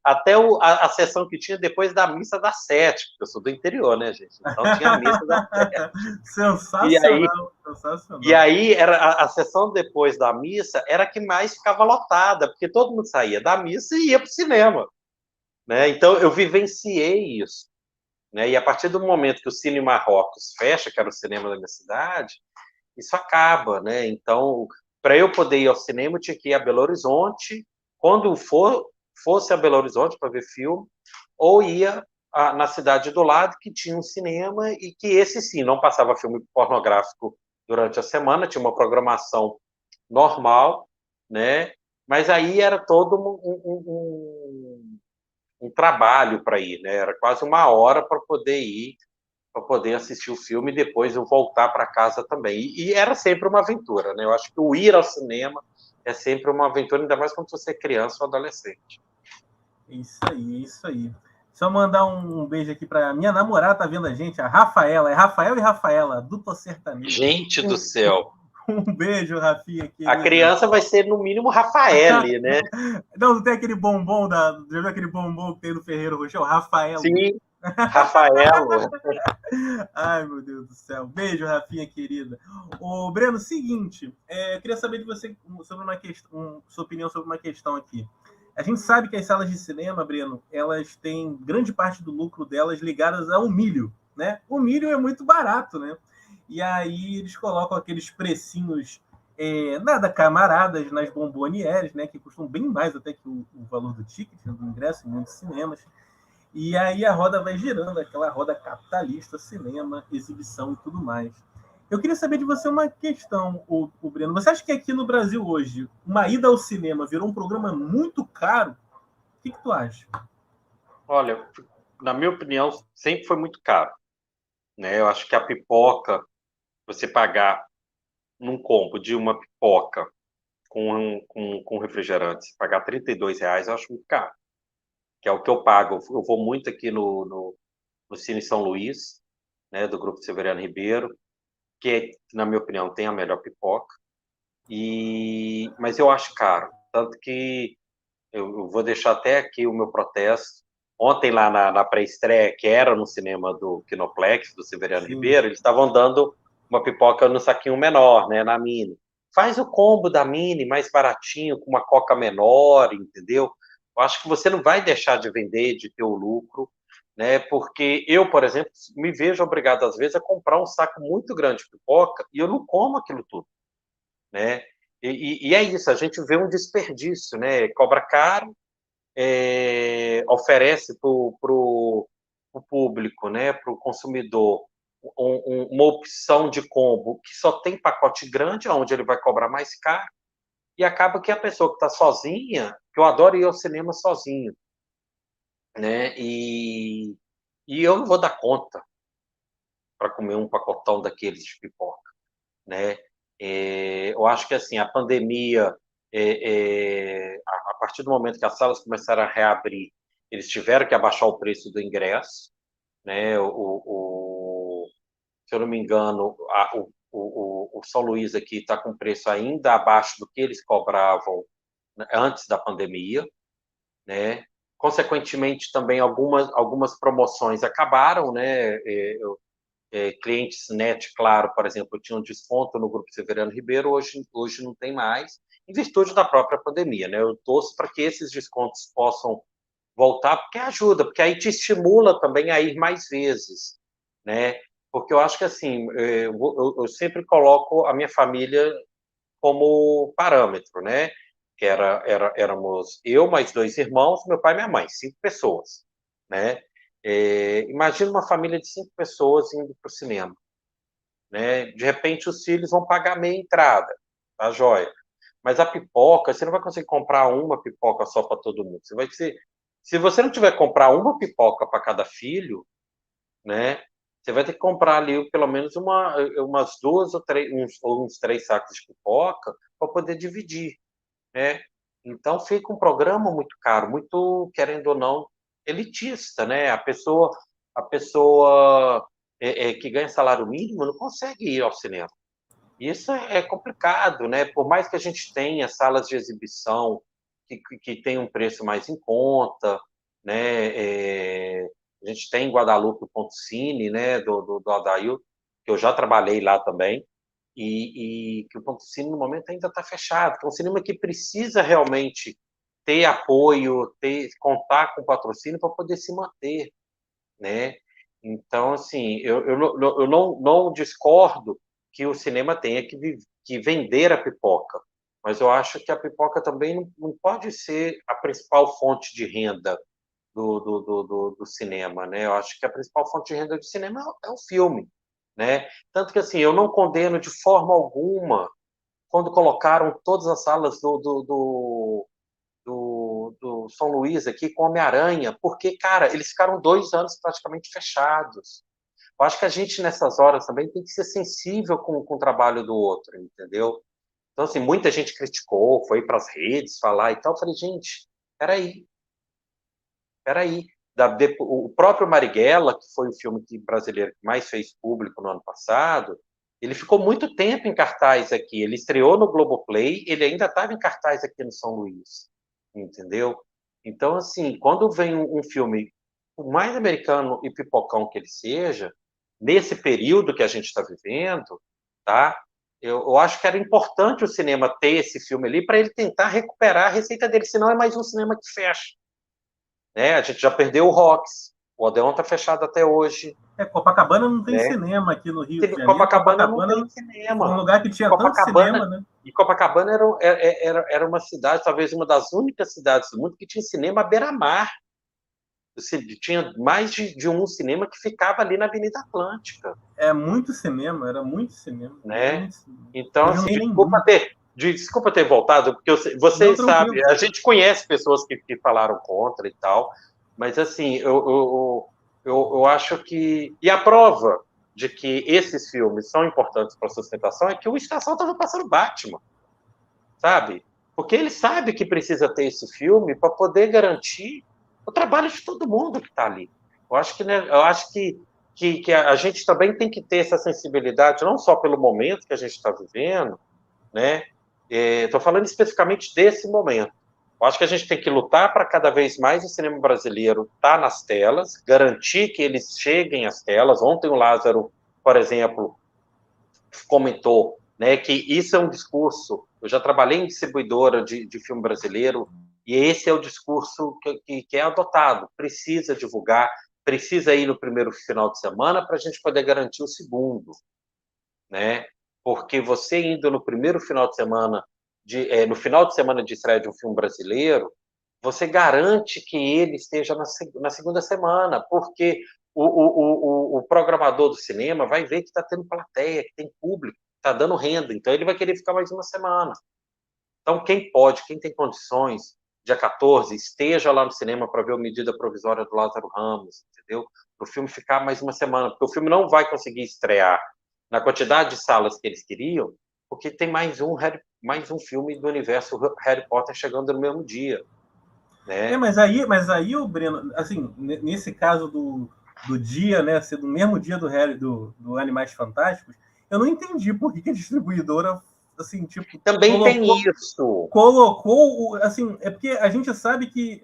a sessão que tinha depois da missa das 7, porque eu sou do interior, né, gente? Então tinha a missa das 7. E aí, Sensacional, e sensacional. aí era a sessão depois da missa era a que mais ficava lotada, porque todo mundo saía da missa e ia para o cinema, né? Então eu vivenciei isso, né? E a partir do momento que o Cine Marrocos fecha, que era o cinema da minha cidade, isso acaba, né? Então, para eu poder ir ao cinema, eu tinha que ir a Belo Horizonte, quando fosse a Belo Horizonte para ver filme, ou ia na cidade do lado, que tinha um cinema, e que esse sim, não passava filme pornográfico durante a semana, tinha uma programação normal, né? Mas aí era todo um trabalho para ir, né? Era quase uma hora para poder ir, para poder assistir o filme e depois eu voltar para casa também. E era sempre uma aventura, né? Eu acho que o ir ao cinema é sempre uma aventura, ainda mais quando você é criança ou adolescente. Isso aí, isso aí. Só mandar um beijo aqui para minha namorada, tá vendo a gente, a Rafaela. É Rafael e Rafaela, dupla sertaneja. Gente do céu! Um beijo, Rafinha, A querida. criança vai ser, no mínimo, Rafaele, né? Não tem aquele bombom já viu aquele bombom que tem no Ferreiro Rocher? O Rafaelo. Sim, Rafaelo. Ai, meu Deus do céu. Beijo, Rafinha, querida. Ô, Breno, seguinte, eu queria saber de você sobre uma questão, sua opinião sobre uma questão aqui. A gente sabe que as salas de cinema, Breno, elas têm grande parte do lucro delas ligadas ao milho, né? O milho é muito barato, né? E aí eles colocam aqueles precinhos nada camaradas nas bombonieres, né? Que custam bem mais até que o valor do ticket, do ingresso em muitos cinemas. E aí a roda vai girando, aquela roda capitalista, cinema, exibição e tudo mais. Eu queria saber de você uma questão, o Breno. Você acha que aqui no Brasil hoje, uma ida ao cinema virou um programa muito caro? O que tu acha? Olha, na minha opinião, sempre foi muito caro, né? Eu acho que a pipoca, você pagar num combo de uma pipoca com refrigerante, se pagar R$ 32, eu acho muito caro, que é o que eu pago. Eu vou muito aqui no Cine São Luís, né, do Grupo Severiano Ribeiro, que, na minha opinião, tem a melhor pipoca, mas eu acho caro. Tanto que eu vou deixar até aqui o meu protesto. Ontem, lá na pré-estreia, que era no cinema do Kinoplex, do Severiano Sim. Ribeiro, eles estavam dando uma pipoca no saquinho menor, né, na Mini. Faz o combo da Mini mais baratinho, com uma coca menor, entendeu? Eu acho que você não vai deixar de vender, de ter o lucro, né? Porque eu, por exemplo, me vejo obrigado, às vezes, a comprar um saco muito grande de pipoca e eu não como aquilo tudo, né? E é isso, a gente vê um desperdício, né? Cobra caro, oferece para o público, né, para o consumidor, uma opção de combo que só tem pacote grande, onde ele vai cobrar mais caro, e acaba que a pessoa que está sozinha, que eu adoro ir ao cinema sozinho, né, e eu não vou dar conta para comer um pacotão daqueles de pipoca, né? Eu acho que assim a pandemia, a partir do momento que as salas começaram a reabrir, eles tiveram que abaixar o preço do ingresso, né? Se eu não me engano, o São Luís aqui está com preço ainda abaixo do que eles cobravam, né, antes da pandemia, né? Consequentemente, também algumas promoções acabaram, né? Clientes net, claro, por exemplo, tinham desconto no Grupo Severiano Ribeiro, hoje não tem mais. em virtude da própria pandemia, né? Eu torço para que esses descontos possam voltar, porque ajuda, porque aí te estimula também a ir mais vezes, né? Porque eu acho que, assim, eu sempre coloco a minha família como parâmetro, né? Que éramos eu, mais 2 irmãos, meu pai e minha mãe, 5 pessoas, né? Imagina uma família de 5 pessoas indo para o cinema, né? De repente os filhos vão pagar meia entrada, tá joia? Mas a pipoca, você não vai conseguir comprar uma pipoca só para todo mundo. Se você não tiver que comprar uma pipoca para cada filho, né? Você vai ter que comprar ali pelo menos umas 2 ou 3, uns 3 sacos de pipoca para poder dividir, né? Então fica um programa muito caro, muito, querendo ou não, elitista, né? A pessoa que ganha salário mínimo não consegue ir ao cinema. Isso é complicado, né? Por mais que a gente tenha salas de exibição que tem um preço mais em conta, né? A gente tem em Guadalupe o Ponto Cine, né? Do Adail, que eu já trabalhei lá também, e que o Ponto Cine no momento ainda está fechado, que é um cinema que precisa realmente ter apoio, contar com patrocínio para poder se manter, né? Então, assim, eu não discordo que o cinema tenha que vender a pipoca, mas eu acho que a pipoca também não pode ser a principal fonte de renda do cinema, né? Eu acho que a principal fonte de renda do cinema é o filme, né? Tanto que, assim, eu não condeno de forma alguma quando colocaram todas as salas do São Luís aqui com Homem-Aranha, porque, cara, eles ficaram 2 anos praticamente fechados. Eu acho que a gente, nessas horas, também tem que ser sensível com o trabalho do outro, entendeu? Então, assim, muita gente criticou, foi para as redes falar e tal. Eu falei, gente, peraí, peraí. O próprio Marighella, que foi o filme brasileiro que mais fez público no ano passado, ele ficou muito tempo em cartaz aqui. Ele estreou no Globoplay, ele ainda estava em cartaz aqui no São Luís, entendeu? Então, assim, quando vem um filme, por mais americano e pipocão que ele seja, nesse período que a gente está vivendo, tá? Eu acho que era importante o cinema ter esse filme ali para ele tentar recuperar a receita dele, senão é mais um cinema que fecha, né? A gente já perdeu o Rox, o Odeon está fechado até hoje. Copacabana não tem Né? cinema aqui no Rio de Janeiro. Copacabana não tem foi um cinema. lugar que tinha tanto cinema, né? E Copacabana era uma cidade, talvez uma das únicas cidades do mundo que tinha cinema à beira-mar. Tinha mais de um cinema que ficava ali na Avenida Atlântica. É muito cinema, era muito cinema. Né? Muito cinema. Então, assim, desculpa ter voltado, porque você sabe, a gente conhece pessoas que falaram contra e tal, mas assim, eu acho que. E a prova de que esses filmes são importantes para a sustentação é que o Estação estava passando Batman, sabe? Porque ele sabe que precisa ter esse filme para poder garantir o trabalho de todo mundo que está ali. Eu acho que, né, que a gente também tem que ter essa sensibilidade, não só pelo momento que a gente está vivendo, né? Estou falando especificamente desse momento. Eu acho que a gente tem que lutar para cada vez mais o cinema brasileiro estar nas telas, garantir que eles cheguem às telas. Ontem o Lázaro, por exemplo, comentou, né, que isso é um discurso. Eu já trabalhei em distribuidora de filme brasileiro e esse é o discurso que é adotado. Precisa divulgar, precisa ir no primeiro final de semana para a gente poder garantir o segundo, né? Porque você indo no primeiro final de semana, no final de semana de estreia de um filme brasileiro, você garante que ele esteja na segunda semana, porque o programador do cinema vai ver que está tendo plateia, que tem público, está dando renda, então ele vai querer ficar mais uma semana. Então, quem pode, quem tem condições, dia 14, esteja lá no cinema para ver a medida provisória do Lázaro Ramos, entendeu? Para o filme ficar mais uma semana, porque o filme não vai conseguir estrear na quantidade de salas que eles queriam, porque tem mais um filme do universo Harry Potter chegando no mesmo dia, né? Mas aí o Breno, assim, nesse caso do dia, né, ser do mesmo dia do Harry, do Animais Fantásticos, eu não entendi por que a distribuidora, assim, tipo, também tem isso. Colocou, assim, é porque a gente sabe que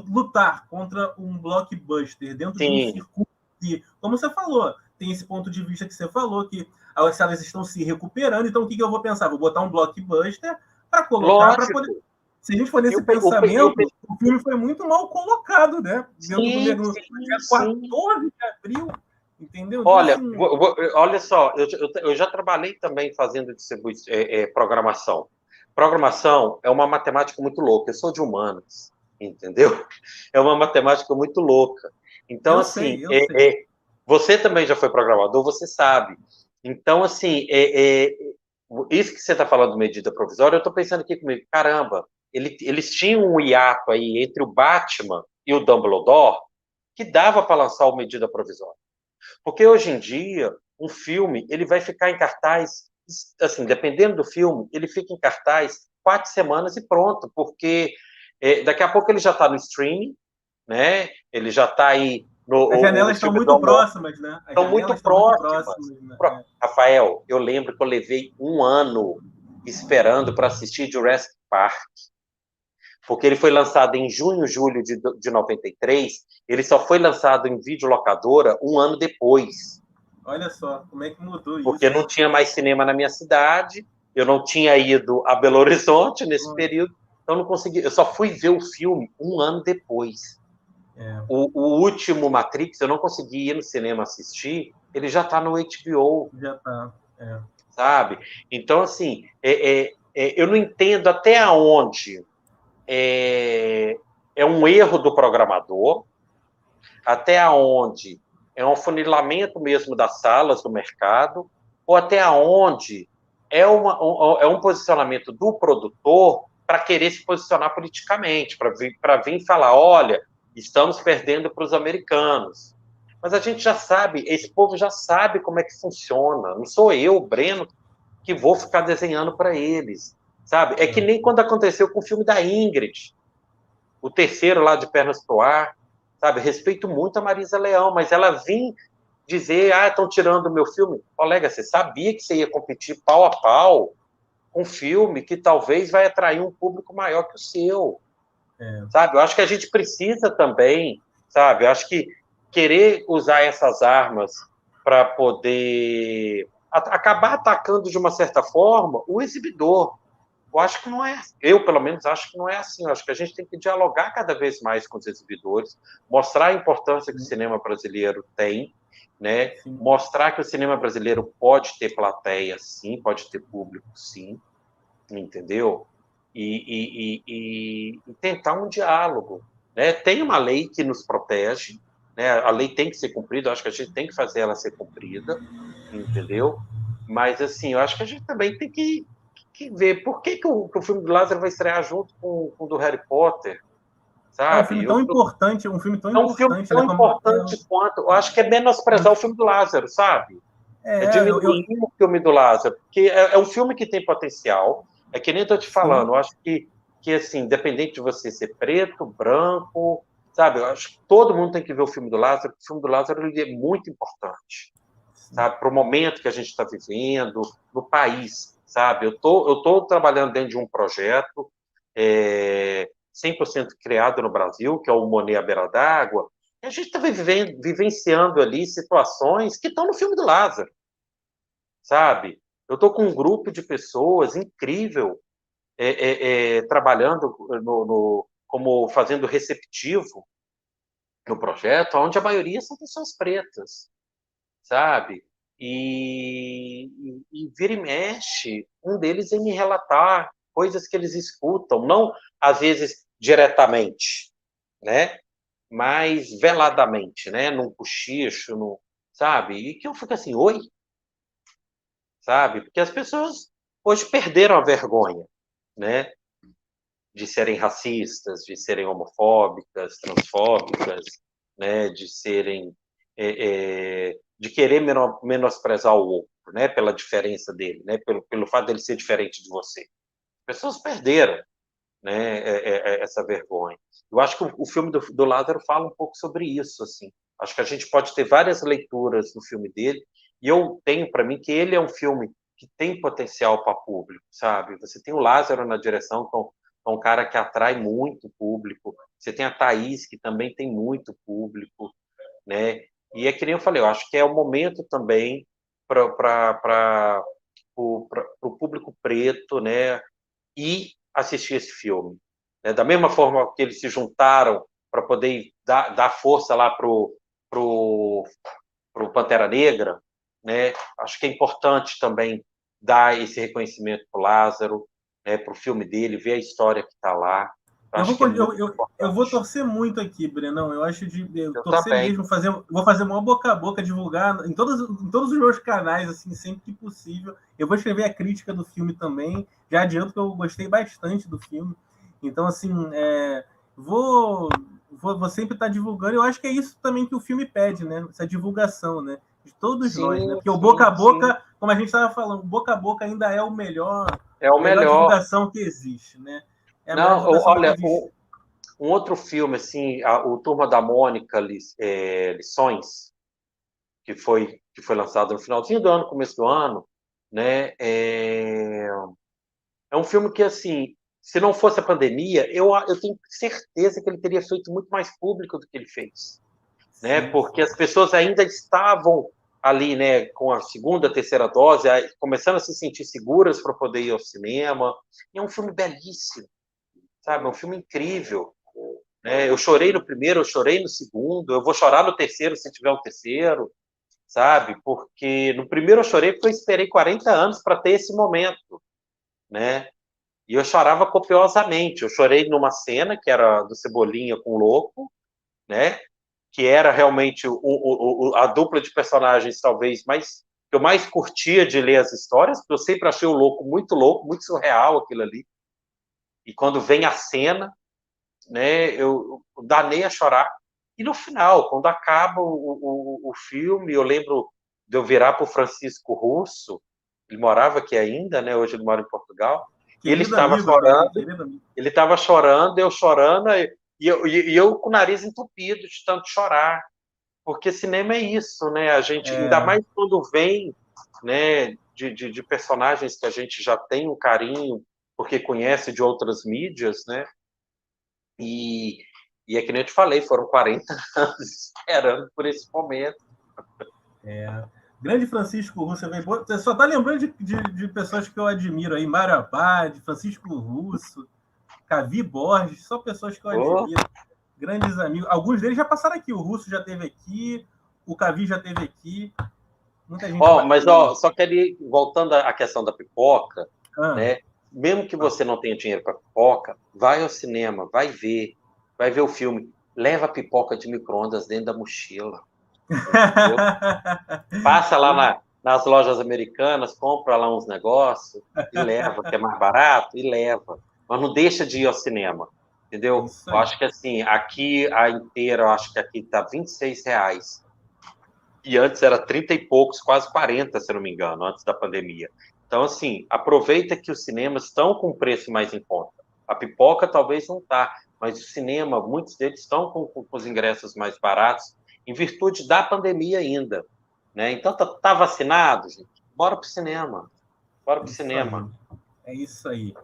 lutar contra um blockbuster dentro de um circuito que, como você falou, tem esse ponto de vista que você falou, que as salas estão se recuperando, então o que eu vou pensar? Vou botar um blockbuster para colocar, para poder. Lógico. Se a gente for nesse pensamento, o filme foi muito mal colocado, né? Dentro do dia sim. 14 de abril, entendeu? Olha, Então, assim, olha só, eu já trabalhei também fazendo programação. Programação é uma matemática muito louca. Eu sou de humanas, entendeu? É uma matemática muito louca. Então, eu assim, sei, eu sei. você também já foi programador, você sabe. Então, assim, isso que você está falando de medida provisória, eu estou pensando aqui comigo, caramba, eles tinham um hiato aí entre o Batman e o Dumbledore que dava para lançar o medida provisória. Porque hoje em dia, um filme, ele vai ficar em cartaz, assim, dependendo do filme, ele fica em cartaz 4 semanas e pronto, porque daqui a pouco ele já está no streaming, né? Ele já está aí no As janelas estão filme do muito Almor, próximas, né? As estão janelas muito estão muito próximas. próximas, né? Rafael, eu lembro que eu levei um ano esperando para assistir Jurassic Park, porque ele foi lançado em junho, julho de 93, ele só foi lançado em videolocadora um ano depois. Olha só, como é que mudou Porque isso, não hein? tinha mais cinema na minha cidade, eu não tinha ido a Belo Horizonte nesse período, então não consegui. Eu só fui ver o filme um ano depois. É. O último Matrix, eu não consegui ir no cinema assistir, ele já está no HBO. Já tá. É. Sabe? Então, assim, eu não entendo até onde é um erro do programador, até onde é um funilamento mesmo das salas do mercado, ou até onde é um posicionamento do produtor para querer se posicionar politicamente, para vir falar, olha, estamos perdendo para os americanos. Mas a gente já sabe, esse povo já sabe como é que funciona. Não sou eu, Breno, que vou ficar desenhando para eles, sabe? É que nem quando aconteceu com o filme da Ingrid, o terceiro lá de Pernas pro Ar, sabe? Respeito muito a Marisa Leão, mas ela vinha dizer, estão tirando o meu filme. Colega, você sabia que você ia competir pau a pau com um filme que talvez vai atrair um público maior que o seu, sabe? Eu acho que a gente precisa também, sabe? Eu acho que querer usar essas armas para poder acabar atacando de uma certa forma o exibidor. Eu acho que não é, eu pelo menos acho que não é assim. Eu acho que a gente tem que dialogar cada vez mais com os exibidores, mostrar a importância que o cinema brasileiro tem, né? Sim. Mostrar que o cinema brasileiro pode ter plateia, sim, pode ter público, sim, entendeu? E tentar um diálogo, né? Tem uma lei que nos protege, né? A lei tem que ser cumprida. Eu acho que a gente tem que fazer ela ser cumprida, entendeu? Mas assim, eu acho que a gente também tem que ver por que o filme do Lázaro vai estrear junto com o do Harry Potter, É um sabe? filme tão importante, um filme tão É um filme importante, né? tão importante quanto. Eu acho que é menosprezar o filme do Lázaro, sabe? É Eu diminuir o filme do Lázaro, porque é um filme que tem potencial. É que nem eu tô te falando, sim, eu acho que assim, independente de você ser preto, branco, sabe? Eu acho que todo mundo tem que ver o filme do Lázaro, porque o filme do Lázaro ele é muito importante, sabe? Para o momento que a gente está vivendo, no país, sabe? Eu tô trabalhando dentro de um projeto 100% criado no Brasil, que é o Monet à Beira d'Água, e a gente está vivenciando ali situações que estão no filme do Lázaro, sabe? Eu estou com um grupo de pessoas incrível trabalhando como fazendo receptivo no projeto, onde a maioria são pessoas pretas, sabe? E vira e mexe, um deles vem me relatar coisas que eles escutam, não às vezes diretamente, né? Mas veladamente, né? Num cochicho, sabe? E que eu fico assim, oi, sabe? Porque as pessoas hoje perderam a vergonha, né? De serem racistas, de serem homofóbicas, transfóbicas, né? De serem de querer menosprezar o outro, né? Pela diferença dele, né? Pelo fato dele ser diferente de você. As pessoas perderam, né? Essa vergonha. Eu acho que o filme do Lázaro fala um pouco sobre isso, assim. Acho que a gente pode ter várias leituras do filme dele, e eu tenho para mim que ele é um filme que tem potencial para público, sabe? Você tem o Lázaro na direção, que é um cara que atrai muito público. Você tem a Thaís, que também tem muito público, né? E é que nem eu falei, eu acho que é o momento também para o público preto, né? ir assistir esse filme. Né? Da mesma forma que eles se juntaram para poder dar força lá pro Pantera Negra, né? Acho que é importante também dar esse reconhecimento para o Lázaro, né? Para o filme dele, ver a história que está lá. Acho que é muito Eu vou importante. torcer muito aqui, Brenão. Eu acho de Eu torcer também. mesmo, vou fazer uma boca a boca, divulgar em todos os meus canais, assim, sempre que possível. Eu vou escrever a crítica do filme também. Já adianto que eu gostei bastante do filme. Então, assim, vou sempre estar divulgando. Eu acho que é isso também que o filme pede, né? Essa divulgação, né? De todos nós, né? Sim, Porque o boca sim, a sim. boca, como a gente estava falando, boca a boca ainda é É o a melhor melhor. divulgação que existe, né? É a melhor Não, divulgação que olha, existe. um outro filme, assim, o Turma da Mônica, Lições, que foi lançado no finalzinho do ano, começo do ano, né? É um filme que, assim, se não fosse a pandemia, eu tenho certeza que ele teria feito muito mais público do que ele fez, né? Sim, Porque as pessoas ainda estavam ali, né, com a segunda, terceira dose, começando a se sentir seguras para poder ir ao cinema. E é um filme belíssimo, sabe? É um filme incrível. Né? Eu chorei no primeiro, eu chorei no segundo, eu vou chorar no terceiro se tiver um terceiro, sabe? Porque no primeiro eu chorei porque eu esperei 40 anos para ter esse momento, né? E eu chorava copiosamente. Eu chorei numa cena que era do Cebolinha com o Louco, né? Que era realmente a dupla de personagens talvez mais que eu mais curtia de ler as histórias, porque eu sempre achei o louco, muito surreal aquilo ali. E quando vem a cena, né, eu danei a chorar. E no final, quando acaba o filme, eu lembro de eu virar para o Francisco Russo, ele morava aqui ainda, né, hoje ele mora em Portugal, e ele querido estava amigo dele, chorando, querido amigo. ele estava chorando, eu chorando, e eu com o nariz entupido de tanto chorar, porque cinema é isso, né? A gente, ainda mais quando vem, né, de personagens que a gente já tem um carinho, porque conhece de outras mídias, né? E, e é que nem eu te falei, foram 40 anos esperando por esse momento. Grande Francisco Russo, você só tá lembrando de pessoas que eu admiro aí, Mário Abad, Francisco Russo, Cavi Borges, só pessoas que eu Oh, admiro, grandes amigos. Alguns deles já passaram aqui, o Russo já esteve aqui, o Cavi já esteve aqui, muita gente mas bacana. só que ali, voltando à questão da pipoca, Ah, né? Mesmo que você não tenha dinheiro para pipoca, vai ao cinema, vai ver o filme, leva a pipoca de micro-ondas dentro da mochila, entendeu? Passa lá nas lojas americanas, compra lá uns negócios e leva, que é mais barato, e leva. Mas não deixa de ir ao cinema, é entendeu? isso Eu aí. acho que assim, aqui a inteira, eu acho que aqui tá R$ 26. E antes era 30 e poucos, quase 40, se não me engano, antes da pandemia. Então, assim, aproveita que os cinemas estão com preço mais em conta. A pipoca talvez não tá, mas o cinema, muitos deles estão com os ingressos mais baratos, em virtude da pandemia ainda. Né? Então, tá vacinado, gente? Bora pro cinema. Bora pro Isso aí. cinema. É isso aí.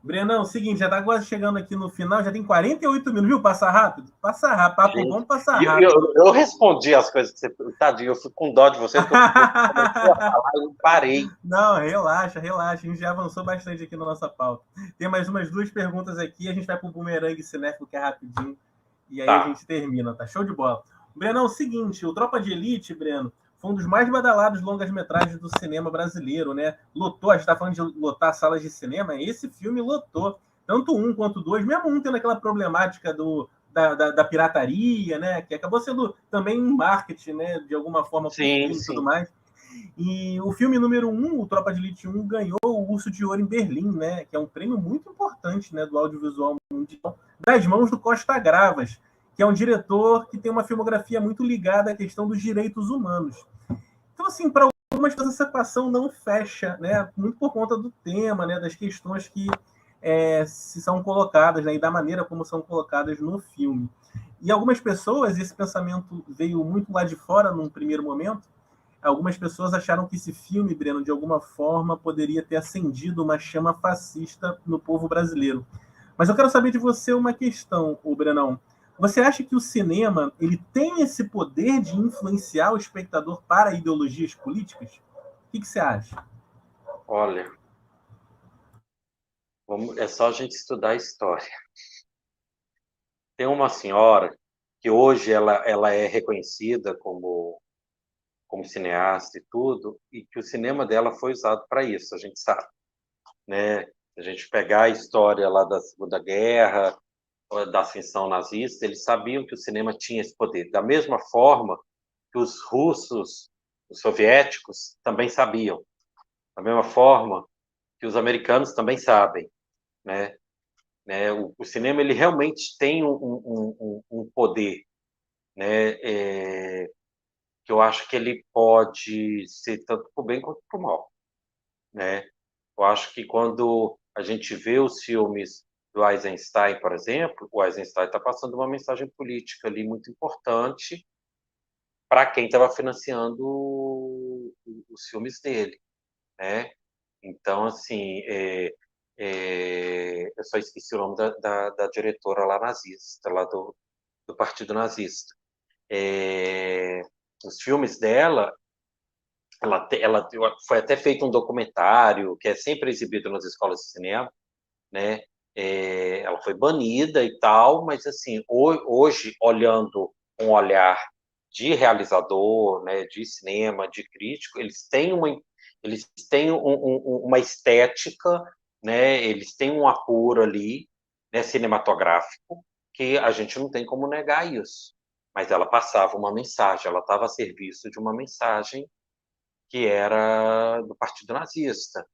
Brenão, seguinte, já tá quase chegando aqui no final, já tem 48 minutos, viu? Passa rápido? Passa rápido, papo bom, Gente, passa e eu, rápido. eu respondi as coisas que você. Tadinho, eu fico com dó de vocês, que eu comecei a falar e eu parei. Não, relaxa, relaxa. A gente já avançou bastante aqui na nossa pauta. Tem mais umas duas perguntas aqui. A gente vai pro bumerangue cinéfilo, que é rapidinho. E aí a Tá. gente termina, tá? Show de bola. Brenão, é o seguinte: o Tropa de Elite, Breno, foi um dos mais badalados longas-metragens do cinema brasileiro, né? Lotou, a gente tá falando de lotar salas de cinema. Esse filme lotou. Tanto um quanto dois, mesmo um tendo aquela problemática da pirataria, né? Que acabou sendo também um marketing, né? De alguma forma, pro Sim, filme e tudo sim. mais. E o filme número 1, o Tropa de Elite 1, ganhou o Urso de Ouro em Berlim, né? Que é um prêmio muito importante, né, do audiovisual mundial, das mãos do Costa Gravas, que é um diretor que tem uma filmografia muito ligada à questão dos direitos humanos. Então, assim, para algumas pessoas essa equação não fecha, né? Muito por conta do tema, né? Das questões que se são colocadas, né? E da maneira como são colocadas no filme. E algumas pessoas, esse pensamento veio muito lá de fora num primeiro momento. Algumas pessoas acharam que esse filme, Breno, de alguma forma poderia ter acendido uma chama fascista no povo brasileiro. Mas eu quero saber de você uma questão, o Brenão. Você acha que o cinema ele tem esse poder de influenciar o espectador para ideologias políticas? O que você acha? Olha, É só a gente estudar a história. Tem uma senhora que hoje ela é reconhecida como cineasta e tudo, e que o cinema dela foi usado para isso, a gente sabe, né? Se a gente pegar a história lá da Segunda Guerra, da ascensão nazista, eles sabiam que o cinema tinha esse poder. Da mesma forma que os russos, os soviéticos, também sabiam. Da mesma forma que os americanos também sabem, né? O cinema ele realmente tem um poder, né? Que eu acho que ele pode ser tanto para o bem quanto para o mal, né? Eu acho que quando a gente vê os filmes do Eisenstein, por exemplo, o Eisenstein está passando uma mensagem política ali muito importante para quem estava financiando os filmes dele, né? Então, assim, eu só esqueci o nome da diretora lá nazista, lá do Partido Nazista. Os filmes dela, ela foi até feito um documentário que é sempre exibido nas escolas de cinema, né? Ela foi banida e tal, mas assim, hoje, olhando um olhar de realizador, né, de cinema, de crítico, eles têm uma estética, né, eles têm um apuro ali, né, cinematográfico, que a gente não tem como negar isso. Mas ela passava uma mensagem, ela estava a serviço de uma mensagem que era do Partido Nazista,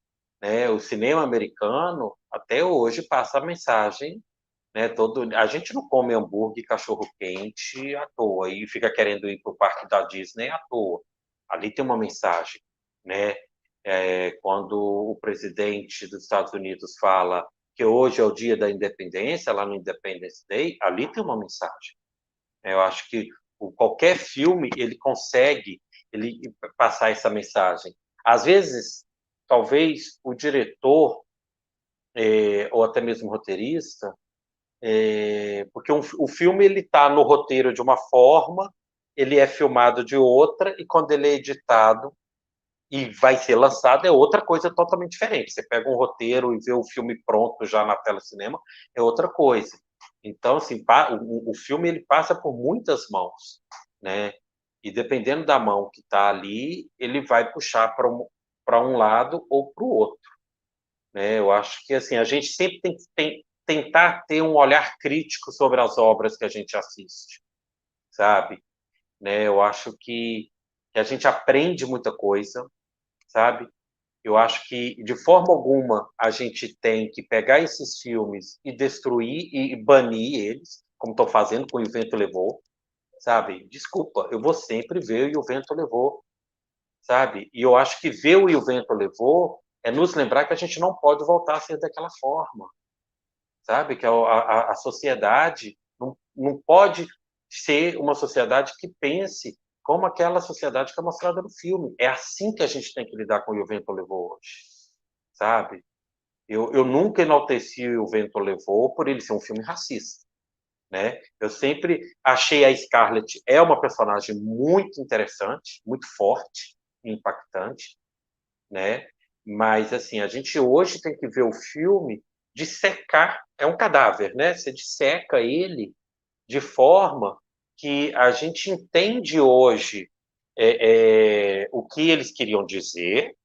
né? O cinema americano até hoje passa a mensagem, né? A gente não come hambúrguer e cachorro quente à toa e fica querendo ir para o parque da Disney à toa. Ali tem uma mensagem, né? Quando o presidente dos Estados Unidos fala que hoje é o dia da independência, lá no Independence Day, ali tem uma mensagem. Eu acho que qualquer filme ele consegue ele passar essa mensagem. Às vezes, talvez o diretor ou até mesmo o roteirista, porque o filme ele está no roteiro de uma forma, ele é filmado de outra e quando ele é editado e vai ser lançado é outra coisa totalmente diferente. Você pega um roteiro e vê o filme pronto já na tela cinema, é outra coisa. Então, assim, o filme ele passa por muitas mãos, né? E dependendo da mão que está ali, ele vai puxar para um lado ou para o outro, né? Eu acho que assim a gente sempre tem tentar ter um olhar crítico sobre as obras que a gente assiste, sabe? Né? Eu acho que a gente aprende muita coisa, sabe? Eu acho que, de forma alguma, a gente tem que pegar esses filmes e destruir e banir eles, como estão fazendo com O Vento Levou, sabe? Desculpa, eu vou sempre ver o Vento Levou, sabe? E eu acho que ver o Vento Levou é nos lembrar que a gente não pode voltar a ser daquela forma, sabe? Que a sociedade não pode ser uma sociedade que pense como aquela sociedade que é mostrada no filme. É assim que a gente tem que lidar com o Vento Levou hoje, sabe? Eu nunca enalteci o Vento Levou por ele ser um filme racista, né? Eu sempre achei a Scarlett é uma personagem muito interessante, muito forte, impactante, né? Mas assim, a gente hoje tem que ver o filme dissecar, é um cadáver, né? Você disseca ele de forma que a gente entende hoje o que eles queriam dizer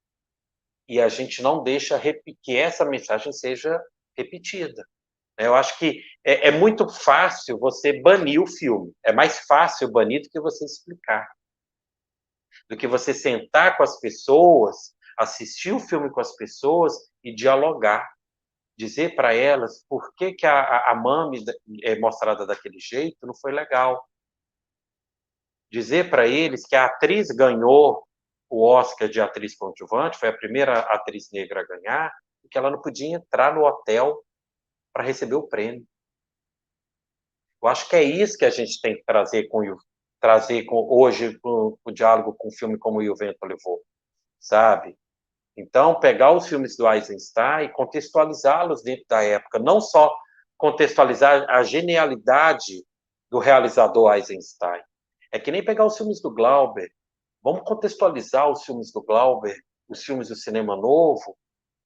e a gente não deixa que essa mensagem seja repetida. Eu acho que é muito fácil você banir o filme. É mais fácil banir do que você explicar. Do que você sentar com as pessoas, assistir o filme com as pessoas e dialogar. Dizer para elas por que a Mami é mostrada daquele jeito não foi legal. Dizer para eles que a atriz ganhou o Oscar de atriz coadjuvante, foi a primeira atriz negra a ganhar, e que ela não podia entrar no hotel para receber o prêmio. Eu acho que é isso que a gente tem que trazer hoje o diálogo com um filme como O Vento Levou, sabe? Então, pegar os filmes do Eisenstein e contextualizá-los dentro da época, não só contextualizar a genialidade do realizador Eisenstein. É que nem pegar os filmes do Glauber. Vamos contextualizar os filmes do Glauber, os filmes do cinema novo,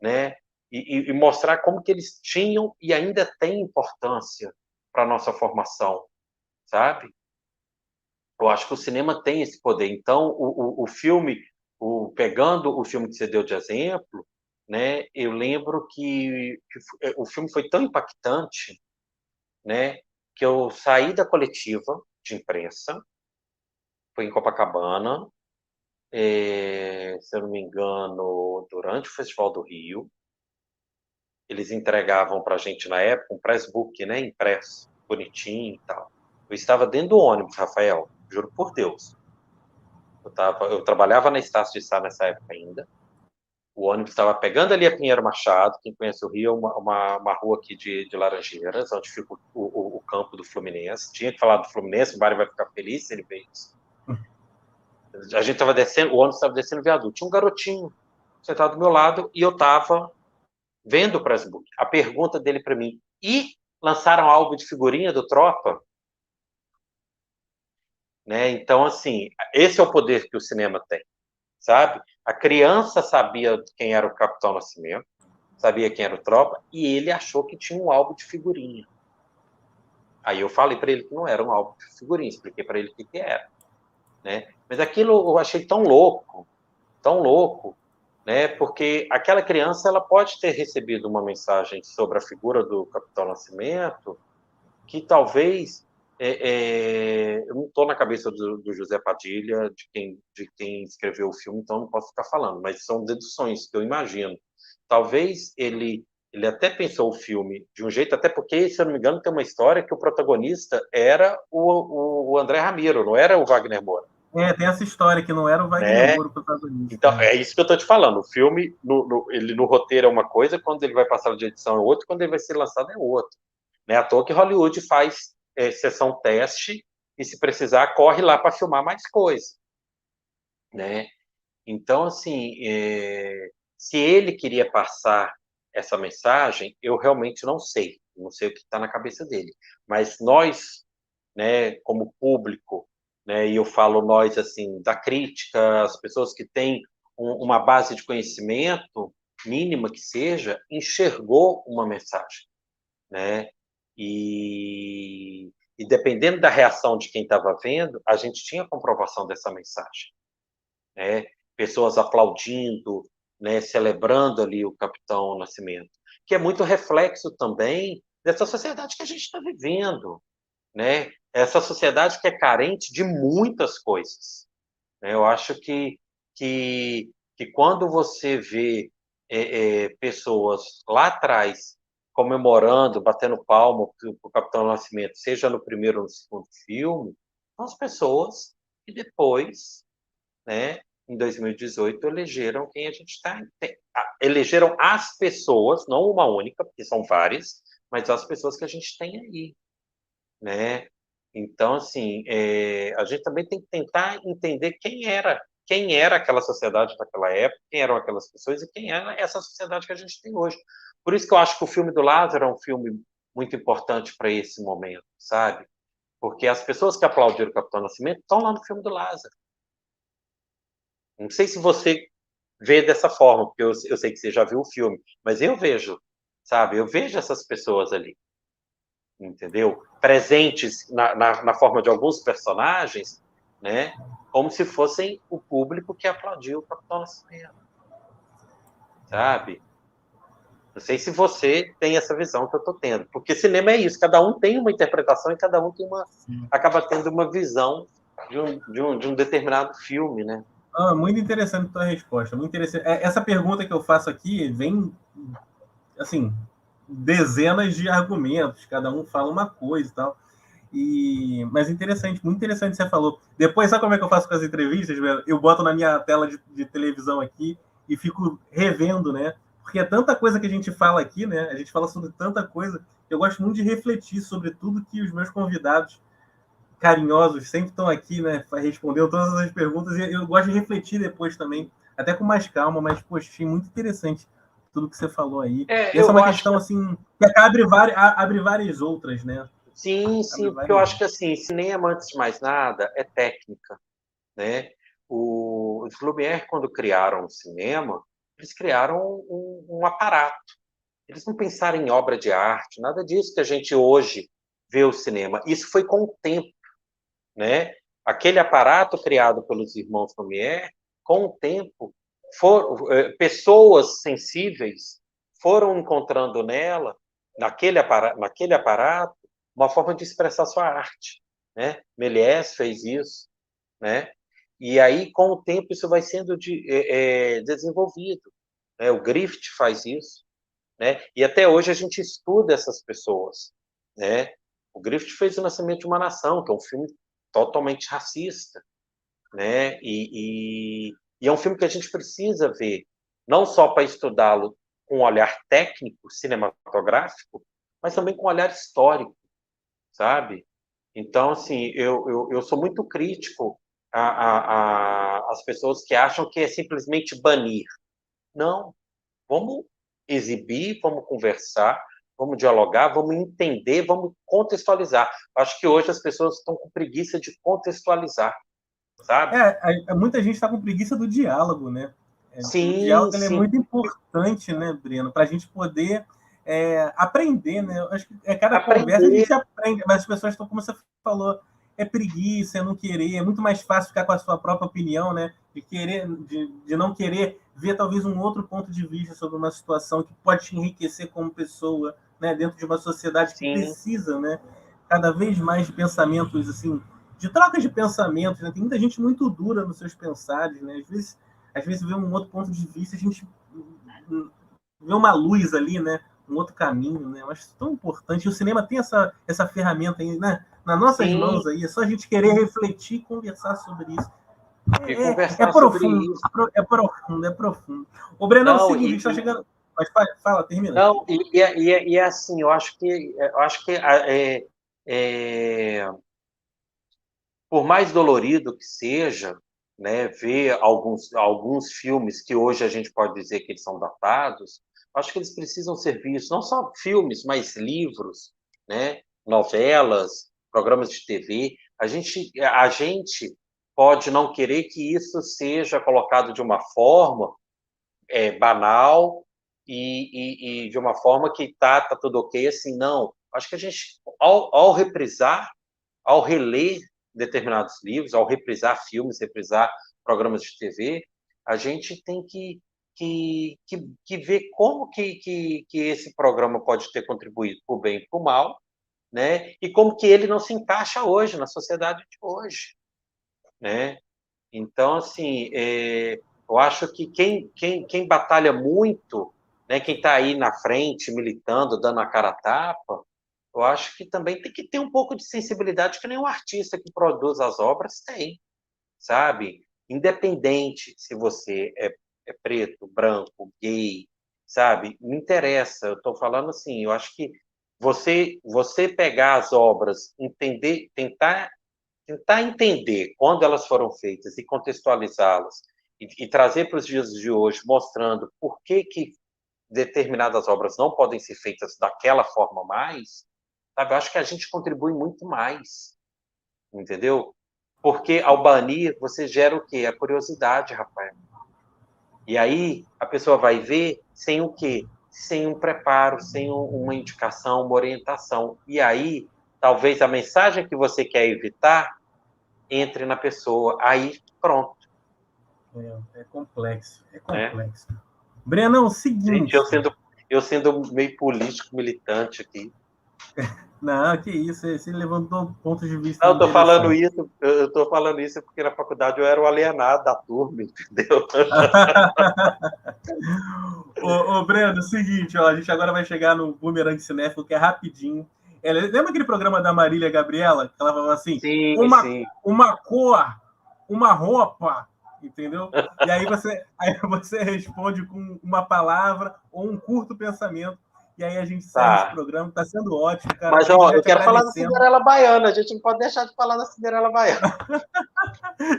né? e mostrar como que eles tinham e ainda têm importância para a nossa formação, sabe? Eu acho que o cinema tem esse poder. Então, o filme, pegando o filme que você deu de exemplo, né, eu lembro que o filme foi tão impactante, né, que eu saí da coletiva de imprensa, foi em Copacabana, se eu não me engano, durante o Festival do Rio. Eles entregavam para a gente na época um pressbook, né, impresso, bonitinho e tal. Eu estava dentro do ônibus, Rafael, juro por Deus. Eu trabalhava na Estácio de Sá nessa época ainda. O ônibus estava pegando ali a Pinheiro Machado, quem conhece o Rio, uma rua aqui de Laranjeiras, onde fica o campo do Fluminense. Tinha que falar do Fluminense, o Mário vai ficar feliz se ele ver isso. A gente estava descendo, o ônibus estava descendo o viaduto. Tinha um garotinho sentado do meu lado e eu estava vendo o pressbook. A pergunta dele para mim: e lançaram álbum de figurinha do Tropa? Né? Então, assim, esse é o poder que o cinema tem, sabe? A criança sabia quem era o Capitão Nascimento, sabia quem era o Tropa, e ele achou que tinha um álbum de figurinha. Aí eu falei para ele que não era um álbum de figurinha, expliquei para ele o que era, né? Mas aquilo eu achei tão louco, né? Porque aquela criança ela pode ter recebido uma mensagem sobre a figura do Capitão Nascimento que talvez eu não estou na cabeça do José Padilha, de quem escreveu o filme, então não posso ficar falando, mas são deduções que eu imagino. Talvez ele até pensou o filme de um jeito, até porque, se eu não me engano, tem uma história que o protagonista era o André Ramiro, não era o Wagner Moura. Tem essa história que não era o Wagner Né? Moura o protagonista. Então, é isso que eu estou te falando. O filme, ele no roteiro é uma coisa, quando ele vai passar de edição é outra, quando ele vai ser lançado é outra. Não é à toa que Hollywood faz sessão teste e, se precisar, corre lá para filmar mais coisa. Né? Então, assim, se ele queria passar essa mensagem, eu realmente não sei. Não sei o que está na cabeça dele. Mas nós, né, como público, né, e eu falo nós, assim, da crítica, as pessoas que têm uma base de conhecimento, mínima que seja, enxergou uma mensagem, né? E dependendo da reação de quem estava vendo, a gente tinha comprovação dessa mensagem, né? Pessoas aplaudindo, né, celebrando ali o Capitão Nascimento, que é muito reflexo também dessa sociedade que a gente está vivendo, né? Essa sociedade que é carente de muitas coisas, né? Eu acho que quando você vê pessoas lá atrás comemorando, batendo palma para o Capitão Nascimento, seja no primeiro ou no segundo filme, são as pessoas que depois, né, em 2018, elegeram quem a gente está. Elegeram as pessoas, não uma única, porque são várias, mas as pessoas que a gente tem aí, né? Então, assim, a gente também tem que tentar entender quem era aquela sociedade daquela época, quem eram aquelas pessoas e quem era essa sociedade que a gente tem hoje. Por isso que eu acho que o filme do Lázaro é um filme muito importante para esse momento, sabe? Porque as pessoas que aplaudiram o Capitão Nascimento estão lá no filme do Lázaro. Não sei se você vê dessa forma, porque eu sei que você já viu o filme, mas eu vejo, sabe? Eu vejo essas pessoas ali, entendeu? Presentes na forma de alguns personagens, né? Como se fossem o público que aplaudiu o Capitão Nascimento, sabe? Não sei se você tem essa visão que eu estou tendo, porque cinema é isso, cada um tem uma interpretação e cada um acaba tendo uma visão de um determinado filme, né? Muito interessante a tua resposta, muito interessante. Essa pergunta que eu faço aqui vem, assim, dezenas de argumentos, cada um fala uma coisa e tal. Mas interessante, muito interessante o que você falou. Depois, sabe como é que eu faço com as entrevistas? Eu boto na minha tela de televisão aqui e fico revendo, né? Porque é tanta coisa que a gente fala aqui, né? A gente fala sobre tanta coisa. Eu gosto muito de refletir sobre tudo que os meus convidados carinhosos sempre estão aqui, né? Respondendo todas as perguntas. E eu gosto de refletir depois também, até com mais calma. Mas, poxa, achei muito interessante tudo que você falou aí. E essa é Eu uma acho questão, que assim, que abre várias outras, né? sim, sim, porque eu acho que assim, cinema, antes de mais nada, é técnica, né? Os Lumière, quando criaram o cinema, Eles criaram um aparato. Eles não pensaram em obra de arte, nada disso que a gente hoje vê o cinema. Isso foi com o tempo, né? Aquele aparato criado pelos irmãos Lumière, com o tempo, pessoas sensíveis foram encontrando naquele aparato, uma forma de expressar sua arte, né? Méliès fez isso, né? E aí, com o tempo, isso vai sendo desenvolvido, né? O Griffith faz isso, né? E até hoje a gente estuda essas pessoas, né? O Griffith fez O Nascimento de uma Nação, que é um filme totalmente racista, né? E é um filme que a gente precisa ver, não só para estudá-lo com um olhar técnico, cinematográfico, mas também com um olhar histórico, sabe? Então, assim, eu sou muito crítico às pessoas que acham que é simplesmente banir. Não, vamos exibir, vamos conversar, vamos dialogar, vamos entender, vamos contextualizar. Acho que hoje as pessoas estão com preguiça de contextualizar, sabe? Muita gente está com preguiça do diálogo, né? O Sim, diálogo ele é sim. muito importante, né, Breno, para a gente poder aprender, né? Eu acho que cada conversa a Aprender. gente aprende, mas as pessoas estão, como você falou, é preguiça, é não querer, é muito mais fácil ficar com a sua própria opinião, né? De não querer ver talvez um outro ponto de vista sobre uma situação que pode te enriquecer como pessoa, né? Dentro de uma sociedade que Sim. precisa, né? Cada vez mais de pensamentos assim, de troca de pensamentos, né? Tem muita gente muito dura nos seus pensares, né? Às vezes vê um outro ponto de vista, a gente vê uma luz ali, né? Um outro caminho, né? Eu acho isso tão importante. E o cinema tem essa ferramenta aí, né? Nas nossas Sim. mãos aí, é só a gente querer refletir e conversar sobre isso. E conversar sobre isso. É profundo, é profundo. O Breno, é o seguinte, a gente está chegando. Mas fala, termina. Não, e é assim, eu acho que por mais dolorido que seja, né, ver alguns filmes que hoje a gente pode dizer que eles são datados, acho que eles precisam ser vistos, não só filmes, mas livros, né, novelas, programas de TV. A gente pode não querer que isso seja colocado de uma forma banal e de uma forma que tá tudo ok, assim, não. Acho que a gente, ao reprisar, ao reler determinados livros, ao reprisar filmes, reprisar programas de TV, a gente tem que ver como que esse programa pode ter contribuído para o bem e para o mal, né? E como que ele não se encaixa hoje, na sociedade de hoje, né? Então, assim, eu acho que quem batalha muito, né, quem está aí na frente, militando, dando a cara a tapa, eu acho que também tem que ter um pouco de sensibilidade que nenhum artista que produz as obras tem, sabe? Independente se você é preto, branco, gay, sabe? Não interessa. Eu estou falando assim, eu acho que você pegar as obras, entender, tentar entender quando elas foram feitas e contextualizá-las e trazer para os dias de hoje, mostrando por que determinadas obras não podem ser feitas daquela forma mais, sabe? Eu acho que a gente contribui muito mais, entendeu? Porque ao banir, você gera o quê? A curiosidade, rapaz. E aí a pessoa vai ver sem o quê? Sem um preparo, sem uma indicação, uma orientação. E aí, talvez a mensagem que você quer evitar entre na pessoa. Aí, pronto. É complexo, é Né? complexo. Brenão, Gente, seguinte. eu sendo meio político militante aqui. Não, que isso, você levantou pontos de vista Não, interessantes. eu tô falando isso porque na faculdade eu era o alienado da turma, entendeu? Ô, Breno, seguinte, ó, a gente agora vai chegar no Boomerang Cinéfilo, que é rapidinho. Lembra aquele programa da Marília Gabriela? Que ela falava assim, Sim, sim. uma cor, uma roupa, entendeu? E aí você responde com uma palavra ou um curto pensamento. E aí a gente sai desse Tá. programa, tá sendo ótimo, cara. Mas, Desde ó, já eu te quero falar da agradecendo. Cinderela Baiana. A gente não pode deixar de falar da Cinderela Baiana.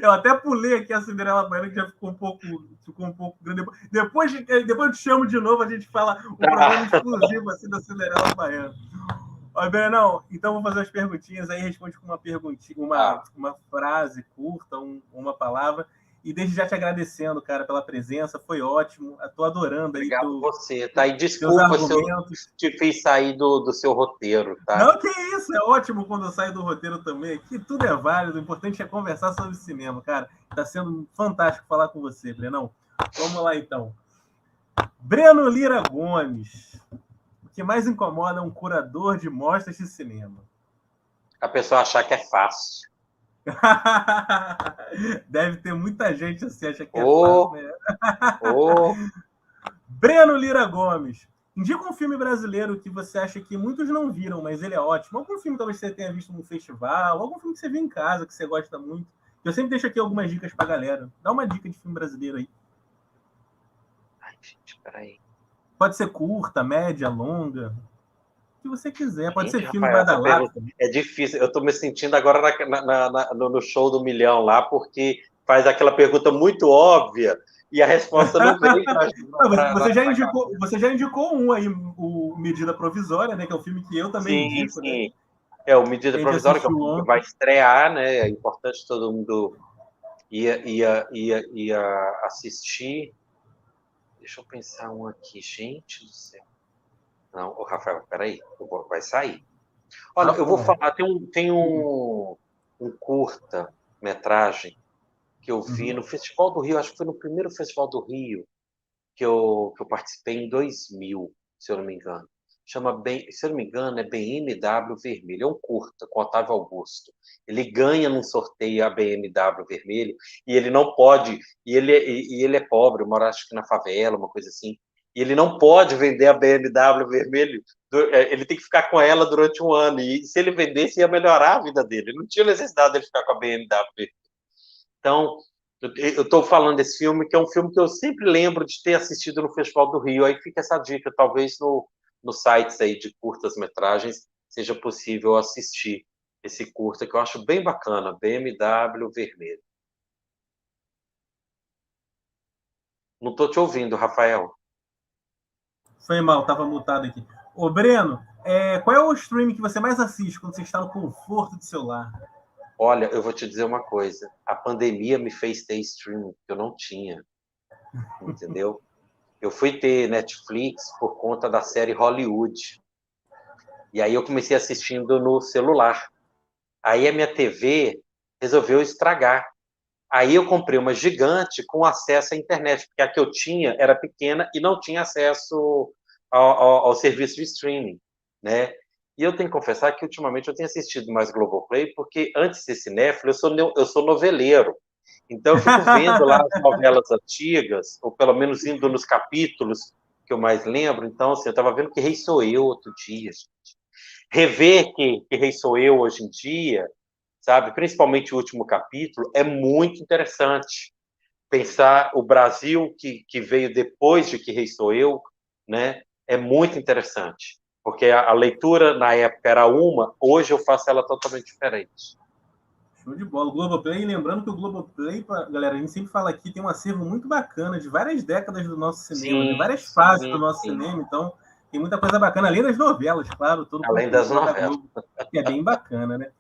Eu até pulei aqui a Cinderela Baiana, que já ficou um pouco grande. Depois eu te chamo de novo, a gente fala um programa exclusivo assim da Cinderela Baiana. Ó, Bernão, então vou fazer as perguntinhas aí, responde com uma perguntinha, uma frase curta, uma palavra. E desde já te agradecendo, cara, pela presença, foi ótimo. Estou adorando aí Obrigado você, tá? E teus desculpa se eu argumentos. te fiz sair do seu roteiro, tá? Não, que isso, é ótimo quando eu saio do roteiro também. Aqui tudo é válido, o importante é conversar sobre cinema, cara. Tá sendo fantástico falar com você, Brenão. Vamos lá, então. Breno Lira Gomes. O que mais incomoda é um curador de mostras de cinema? A pessoa achar que é fácil. Deve ter muita gente assim, acha que é fácil, Ô, né? ô, Breno Lira Gomes. Indica um filme brasileiro que você acha que muitos não viram, mas ele é ótimo. Algum filme talvez você tenha visto num festival, algum filme que você viu em casa, que você gosta muito. Eu sempre deixo aqui algumas dicas pra galera. Dá uma dica de filme brasileiro aí. ai, gente, peraí. Pode ser curta, média, longa. O que você quiser. Pode ser Gente, filme Rafael, essa badalado. pergunta é difícil. Eu tô me sentindo agora no show do milhão lá, porque faz aquela pergunta muito óbvia e a resposta não vem Você já indicou um aí, o Medida Provisória, né? Que é um filme que eu também Sim, indico, né? sim. É o Medida Que a gente Provisória, que é o assistiu filme que ontem. vai estrear, né? É importante todo mundo ia assistir. Deixa eu pensar um aqui, gente do céu. Não, ô, Rafael, peraí, vai sair. Olha, Tá eu vou bom. falar, um curta-metragem que eu vi Uhum. no Festival do Rio, acho que foi no primeiro Festival do Rio que eu participei em 2000, se eu não me engano. Chama bem, se eu não me engano, é BMW Vermelho. É um curta com Otávio Augusto. Ele ganha num sorteio a BMW Vermelho e ele não pode, e ele é pobre, mora acho que na favela, uma coisa assim. E ele não pode vender a BMW Vermelho, ele tem que ficar com ela durante um ano. E se ele vendesse, ia melhorar a vida dele. Não tinha necessidade dele ficar com a BMW Vermelho. Então, eu estou falando desse filme, que é um filme que eu sempre lembro de ter assistido no Festival do Rio. Aí fica essa dica, talvez nos sites aí de curtas-metragens seja possível assistir esse curta, que eu acho bem bacana, BMW Vermelho. Não estou te ouvindo, Rafael. Foi mal, tava mutado aqui. Ô, Breno, qual é o streaming que você mais assiste quando você está no conforto do seu lar? Olha, eu vou te dizer uma coisa. A pandemia me fez ter streaming que eu não tinha, entendeu? Eu fui ter Netflix por conta da série Hollywood. E aí eu comecei assistindo no celular. Aí a minha TV resolveu estragar. Aí eu comprei uma gigante com acesso à internet, porque a que eu tinha era pequena e não tinha acesso ao serviço de streaming, né? E eu tenho que confessar que ultimamente eu tenho assistido mais Globoplay, porque antes de ser cinéfilo, eu sou noveleiro. Então eu fico vendo lá as novelas antigas, ou pelo menos indo nos capítulos que eu mais lembro. Então, assim, eu estava vendo que Rei Sou Eu outro dia. Rever que Rei Sou Eu hoje em dia, sabe? Principalmente o último capítulo, é muito interessante. Pensar o Brasil que veio depois de Que Rei Sou Eu, né? É muito interessante. Porque a leitura na época era uma, hoje eu faço ela totalmente diferente. Show de bola. O Globoplay, lembrando que o Globoplay, galera, a gente sempre fala aqui, tem um acervo muito bacana de várias décadas do nosso cinema, de Sim, várias fases do sim, nosso sim. cinema, então tem muita coisa bacana, além das novelas, claro, todo o Além das conteúdo lá da novelas. Globo, que é bem bacana, né?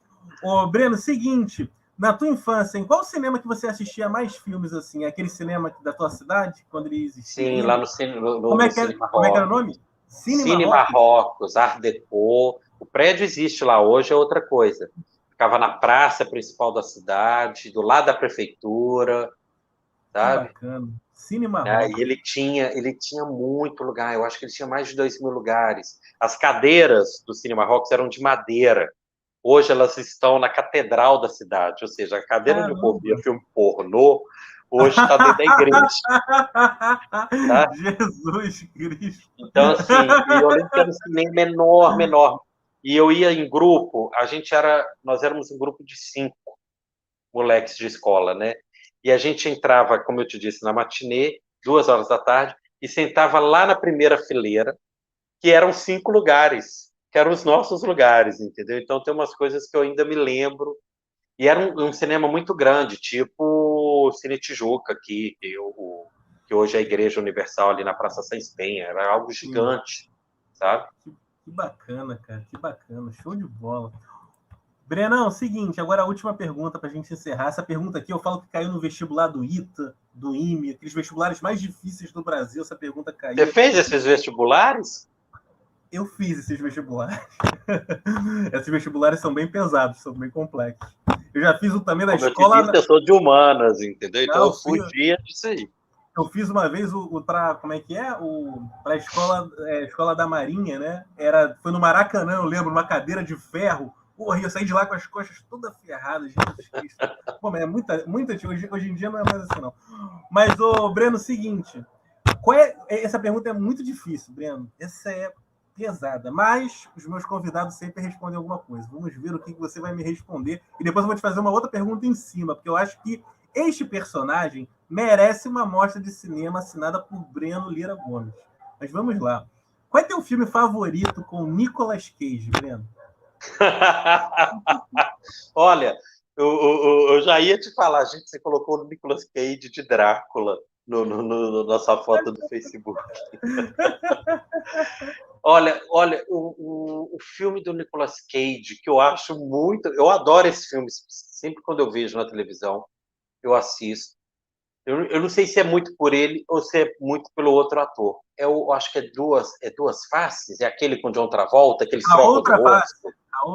Ô, Breno, seguinte, na tua infância, em qual cinema que você assistia mais filmes, assim? Aquele cinema da tua cidade, quando ele existia Sim, lá ainda? no, no Cine Como é que era o Marrocos. nome? Cine Cine Marrocos? Marrocos, Art Deco. O prédio existe lá, hoje é outra coisa. Ficava na praça principal da cidade, do lado da prefeitura, Que sabe? bacana. Cine E Marrocos. ele tinha muito lugar, eu acho que ele tinha mais de 2.000 lugares. As cadeiras do Cine Marrocos eram de madeira. Hoje elas estão na catedral da cidade, ou seja, a cadeira onde o povo via Caramba! filme pornô, hoje está dentro da igreja, tá? Jesus Cristo. Então, assim, e eu lembro que era um cinema menor, menor. E eu ia em grupo, nós éramos um grupo de 5 moleques de escola, né? E a gente entrava, como eu te disse, na matinê, 2 horas da tarde, e sentava lá na primeira fileira, que eram 5 lugares, que eram os nossos lugares, entendeu? Então tem umas coisas que eu ainda me lembro. E era um cinema muito grande, tipo o Cine Tijuca aqui, que hoje é a Igreja Universal ali na Praça Sáenz Penha. Era algo Sim. gigante, sabe? Que bacana, cara. Que bacana. Show de bola. Brenão, seguinte, agora a última pergunta para a gente encerrar. Essa pergunta aqui eu falo que caiu no vestibular do ITA, do IME, aqueles vestibulares mais difíceis do Brasil. Essa pergunta caiu. Você fez esses vestibulares? Eu fiz esses vestibulares. Esses vestibulares são bem pesados, são bem complexos. Eu já fiz o também da escola. Eu disse, eu sou de humanas, entendeu? Então eu fugia disso aí. Eu fiz uma vez como é que é? Para a escola da Marinha, né? Foi no Maracanã, eu lembro, uma cadeira de ferro. Porra, eu saí de lá com as costas todas ferradas, Jesus Cristo. Pô, mas é muita hoje em dia não é mais assim, não. Mas, Breno, seguinte. Essa pergunta é muito difícil, Breno. Essa é pesada, mas os meus convidados sempre respondem alguma coisa. Vamos ver o que você vai me responder. E depois eu vou te fazer uma outra pergunta em cima, porque eu acho que este personagem merece uma mostra de cinema assinada por Breno Lira Gomes. Mas vamos lá. Qual é teu filme favorito com Nicolas Cage, Breno? Olha, eu já ia te falar, gente, você colocou o Nicolas Cage de Drácula na nossa foto do Facebook. Olha, o filme do Nicolas Cage, que eu acho muito... Eu adoro esse filme, sempre quando eu vejo na televisão, eu assisto. Eu não sei se é muito por ele ou se é muito pelo outro ator. Eu acho que é duas faces, é aquele com John Travolta, que eles trocam de rosto.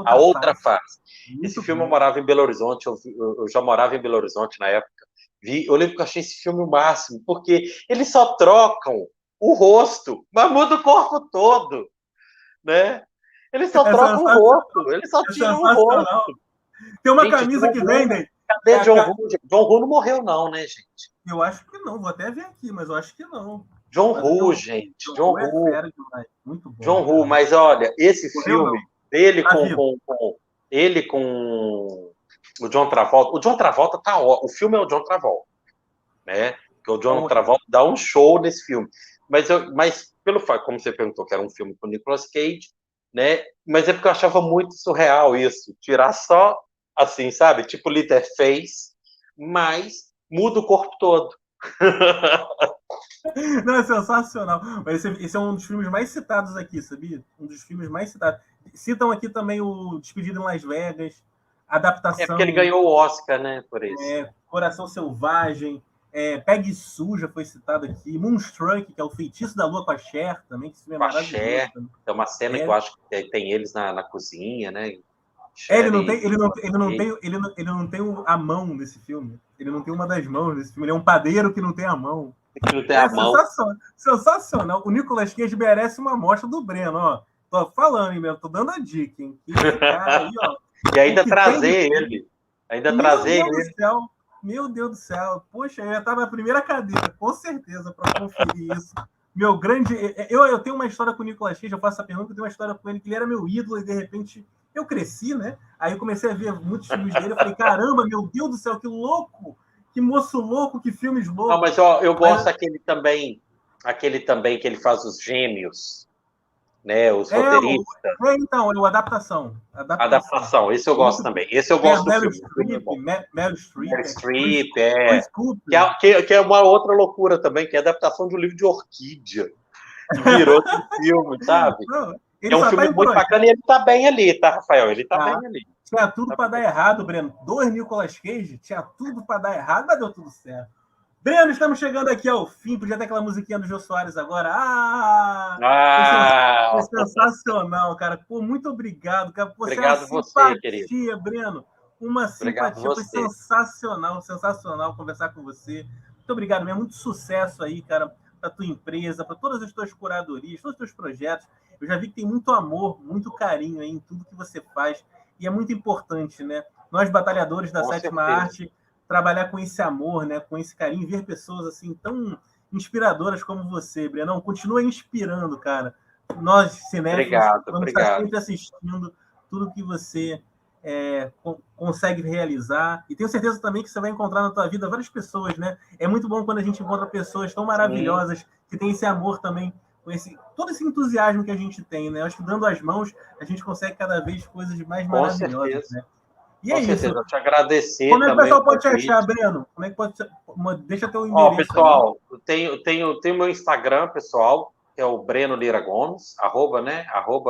A outra face. Esse filme eu morava em Belo Horizonte, eu já morava em Belo Horizonte na época. Eu lembro que eu achei esse filme o máximo, porque eles só trocam o rosto, mas muda o corpo todo, né? Eles só trocam o rosto, eles só tiram o rosto. Tem uma camisa que vendem. Cadê John Woo? John Woo não morreu não, né, gente? Eu acho que não, vou até ver aqui, mas eu acho que não. John Woo, gente. John Woo. É fera demais. Muito bom. John Woo, mas olha, esse filme dele ele com o John Travolta. O John Travolta tá ótimo. O filme é o John Travolta, né? Porque o John Travolta dá um show nesse filme. Mas pelo fato, como você perguntou, que era um filme com o Nicolas Cage, né? Mas é porque eu achava muito surreal isso, tirar só assim, sabe? Tipo Leatherface, mas muda o corpo todo. Não, é sensacional. Mas esse é um dos filmes mais citados aqui, sabia? Um dos filmes mais citados. Citam aqui também o Despedido em Las Vegas, adaptação... É porque ele ganhou o Oscar, né, por isso. Coração Selvagem, Pegue Suja foi citado aqui, Moonstruck, que é o Feitiço da Lua com a Cher também, que esse filme é maravilhoso. Cher, é uma cena que eu acho que tem eles na cozinha, né? Ele não tem a mão nesse filme. Ele não tem uma das mãos nesse filme. Ele é um padeiro que não tem a mão. Que não tem a mão. Sensacional. O Nicolas Cage merece uma amostra do Breno, ó. Tô falando, hein, tô dando a dica, hein? Esse cara aí, ó. E ainda trazer ele. Meu Deus do céu. Poxa, eu ia estar na primeira cadeira, com certeza, para conferir isso. Meu grande... Eu tenho uma história com o Nicolas Cage, eu faço essa pergunta, eu tenho uma história com ele, que ele era meu ídolo e, de repente, eu cresci, né? Aí eu comecei a ver muitos filmes dele, eu falei, caramba, meu Deus do céu, que louco! Que moço louco, que filmes loucos. Não, mas ó, eu gosto aquele também que ele faz os gêmeos, né? Os roteiristas. Então, o Adaptação. Esse eu gosto também. Esse eu gosto do filme. Meryl Streep, que é uma outra loucura também, que é a adaptação de um livro de Orquídea. Que virou esse filme, sabe? Não, é um filme muito bacana e ele tá bem ali, tá, Rafael? Ele tá bem ali. Tinha tudo para dar errado, Breno. 2 Nicolas Cage, tinha tudo para dar errado, mas deu tudo certo. Breno, estamos chegando aqui ao fim. Podia ter aquela musiquinha do Jô Soares agora. Foi sensacional, cara. Pô, muito obrigado, cara. Obrigado você, querido. Breno. Uma simpatia. Foi sensacional conversar com você. Muito obrigado mesmo. Muito sucesso aí, cara, para tua empresa, para todas as tuas curadorias, todos os teus projetos. Eu já vi que tem muito amor, muito carinho aí em tudo que você faz. E é muito importante, né? Nós, batalhadores da Sétima Arte, trabalhar com esse amor, né? Com esse carinho, ver pessoas assim tão inspiradoras como você, Brenão. Continua inspirando, cara. Nós, cinéfilos, vamos estar sempre assistindo tudo que você consegue realizar. E tenho certeza também que você vai encontrar na tua vida várias pessoas, né? É muito bom quando a gente encontra pessoas tão maravilhosas que têm esse amor também, com todo esse entusiasmo que a gente tem, né? Acho que dando as mãos, a gente consegue cada vez coisas mais maravilhosas, né? E com certeza, eu te agradecer. Como é que o pessoal pode te achar, Breno? Como é que pode... Deixa teu endereço. Pessoal, tenho meu Instagram, pessoal, que é o Breno Lira Gomes,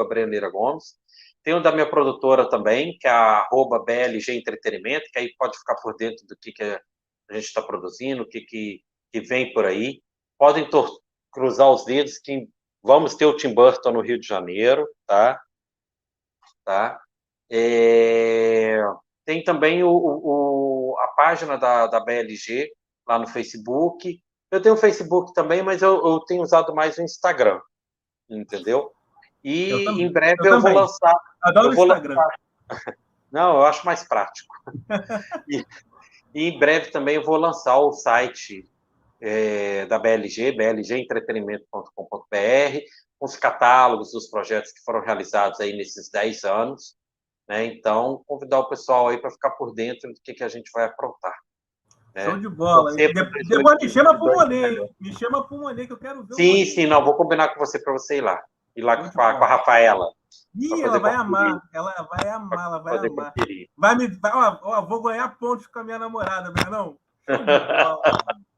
@Breno Lira Gomes. Tem o da minha produtora também, que é a @BLG Entretenimento, que aí pode ficar por dentro do que a gente está produzindo, o que vem por aí. Podem cruzar os dedos que vamos ter o Tim Burton no Rio de Janeiro, tá? Tem também a página da BLG lá no Facebook. Eu tenho o Facebook também, mas eu tenho usado mais o Instagram, entendeu? E em breve eu vou lançar. Adoro o Instagram. Não, eu acho mais prático. E em breve também eu vou lançar o site da BLG, blgentretenimento.com.br, com os catálogos dos projetos que foram realizados aí nesses 10 anos. Né? Então, convidar o pessoal aí para ficar por dentro do que a gente vai aprontar. Show de bola. Depois me chama pro Monet, hein? Me chama pro Monet, que eu quero ver o Monet. Sim, não, vou combinar com você para você ir lá. Ir lá com a Rafaela. Ih, ela vai amar. Ela vai amar. Vou ganhar pontos com a minha namorada, Bernão. Show de bola.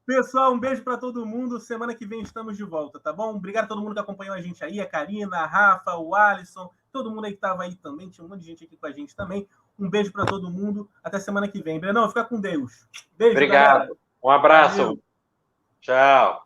Pessoal, um beijo para todo mundo. Semana que vem estamos de volta, tá bom? Obrigado a todo mundo que acompanhou a gente aí, a Karina, a Rafa, o Alisson, todo mundo aí que estava aí também. Tinha um monte de gente aqui com a gente também. Um beijo para todo mundo. Até semana que vem. Brenão, fica com Deus. Beijo, obrigado. Galera. Um abraço. Valeu. Tchau.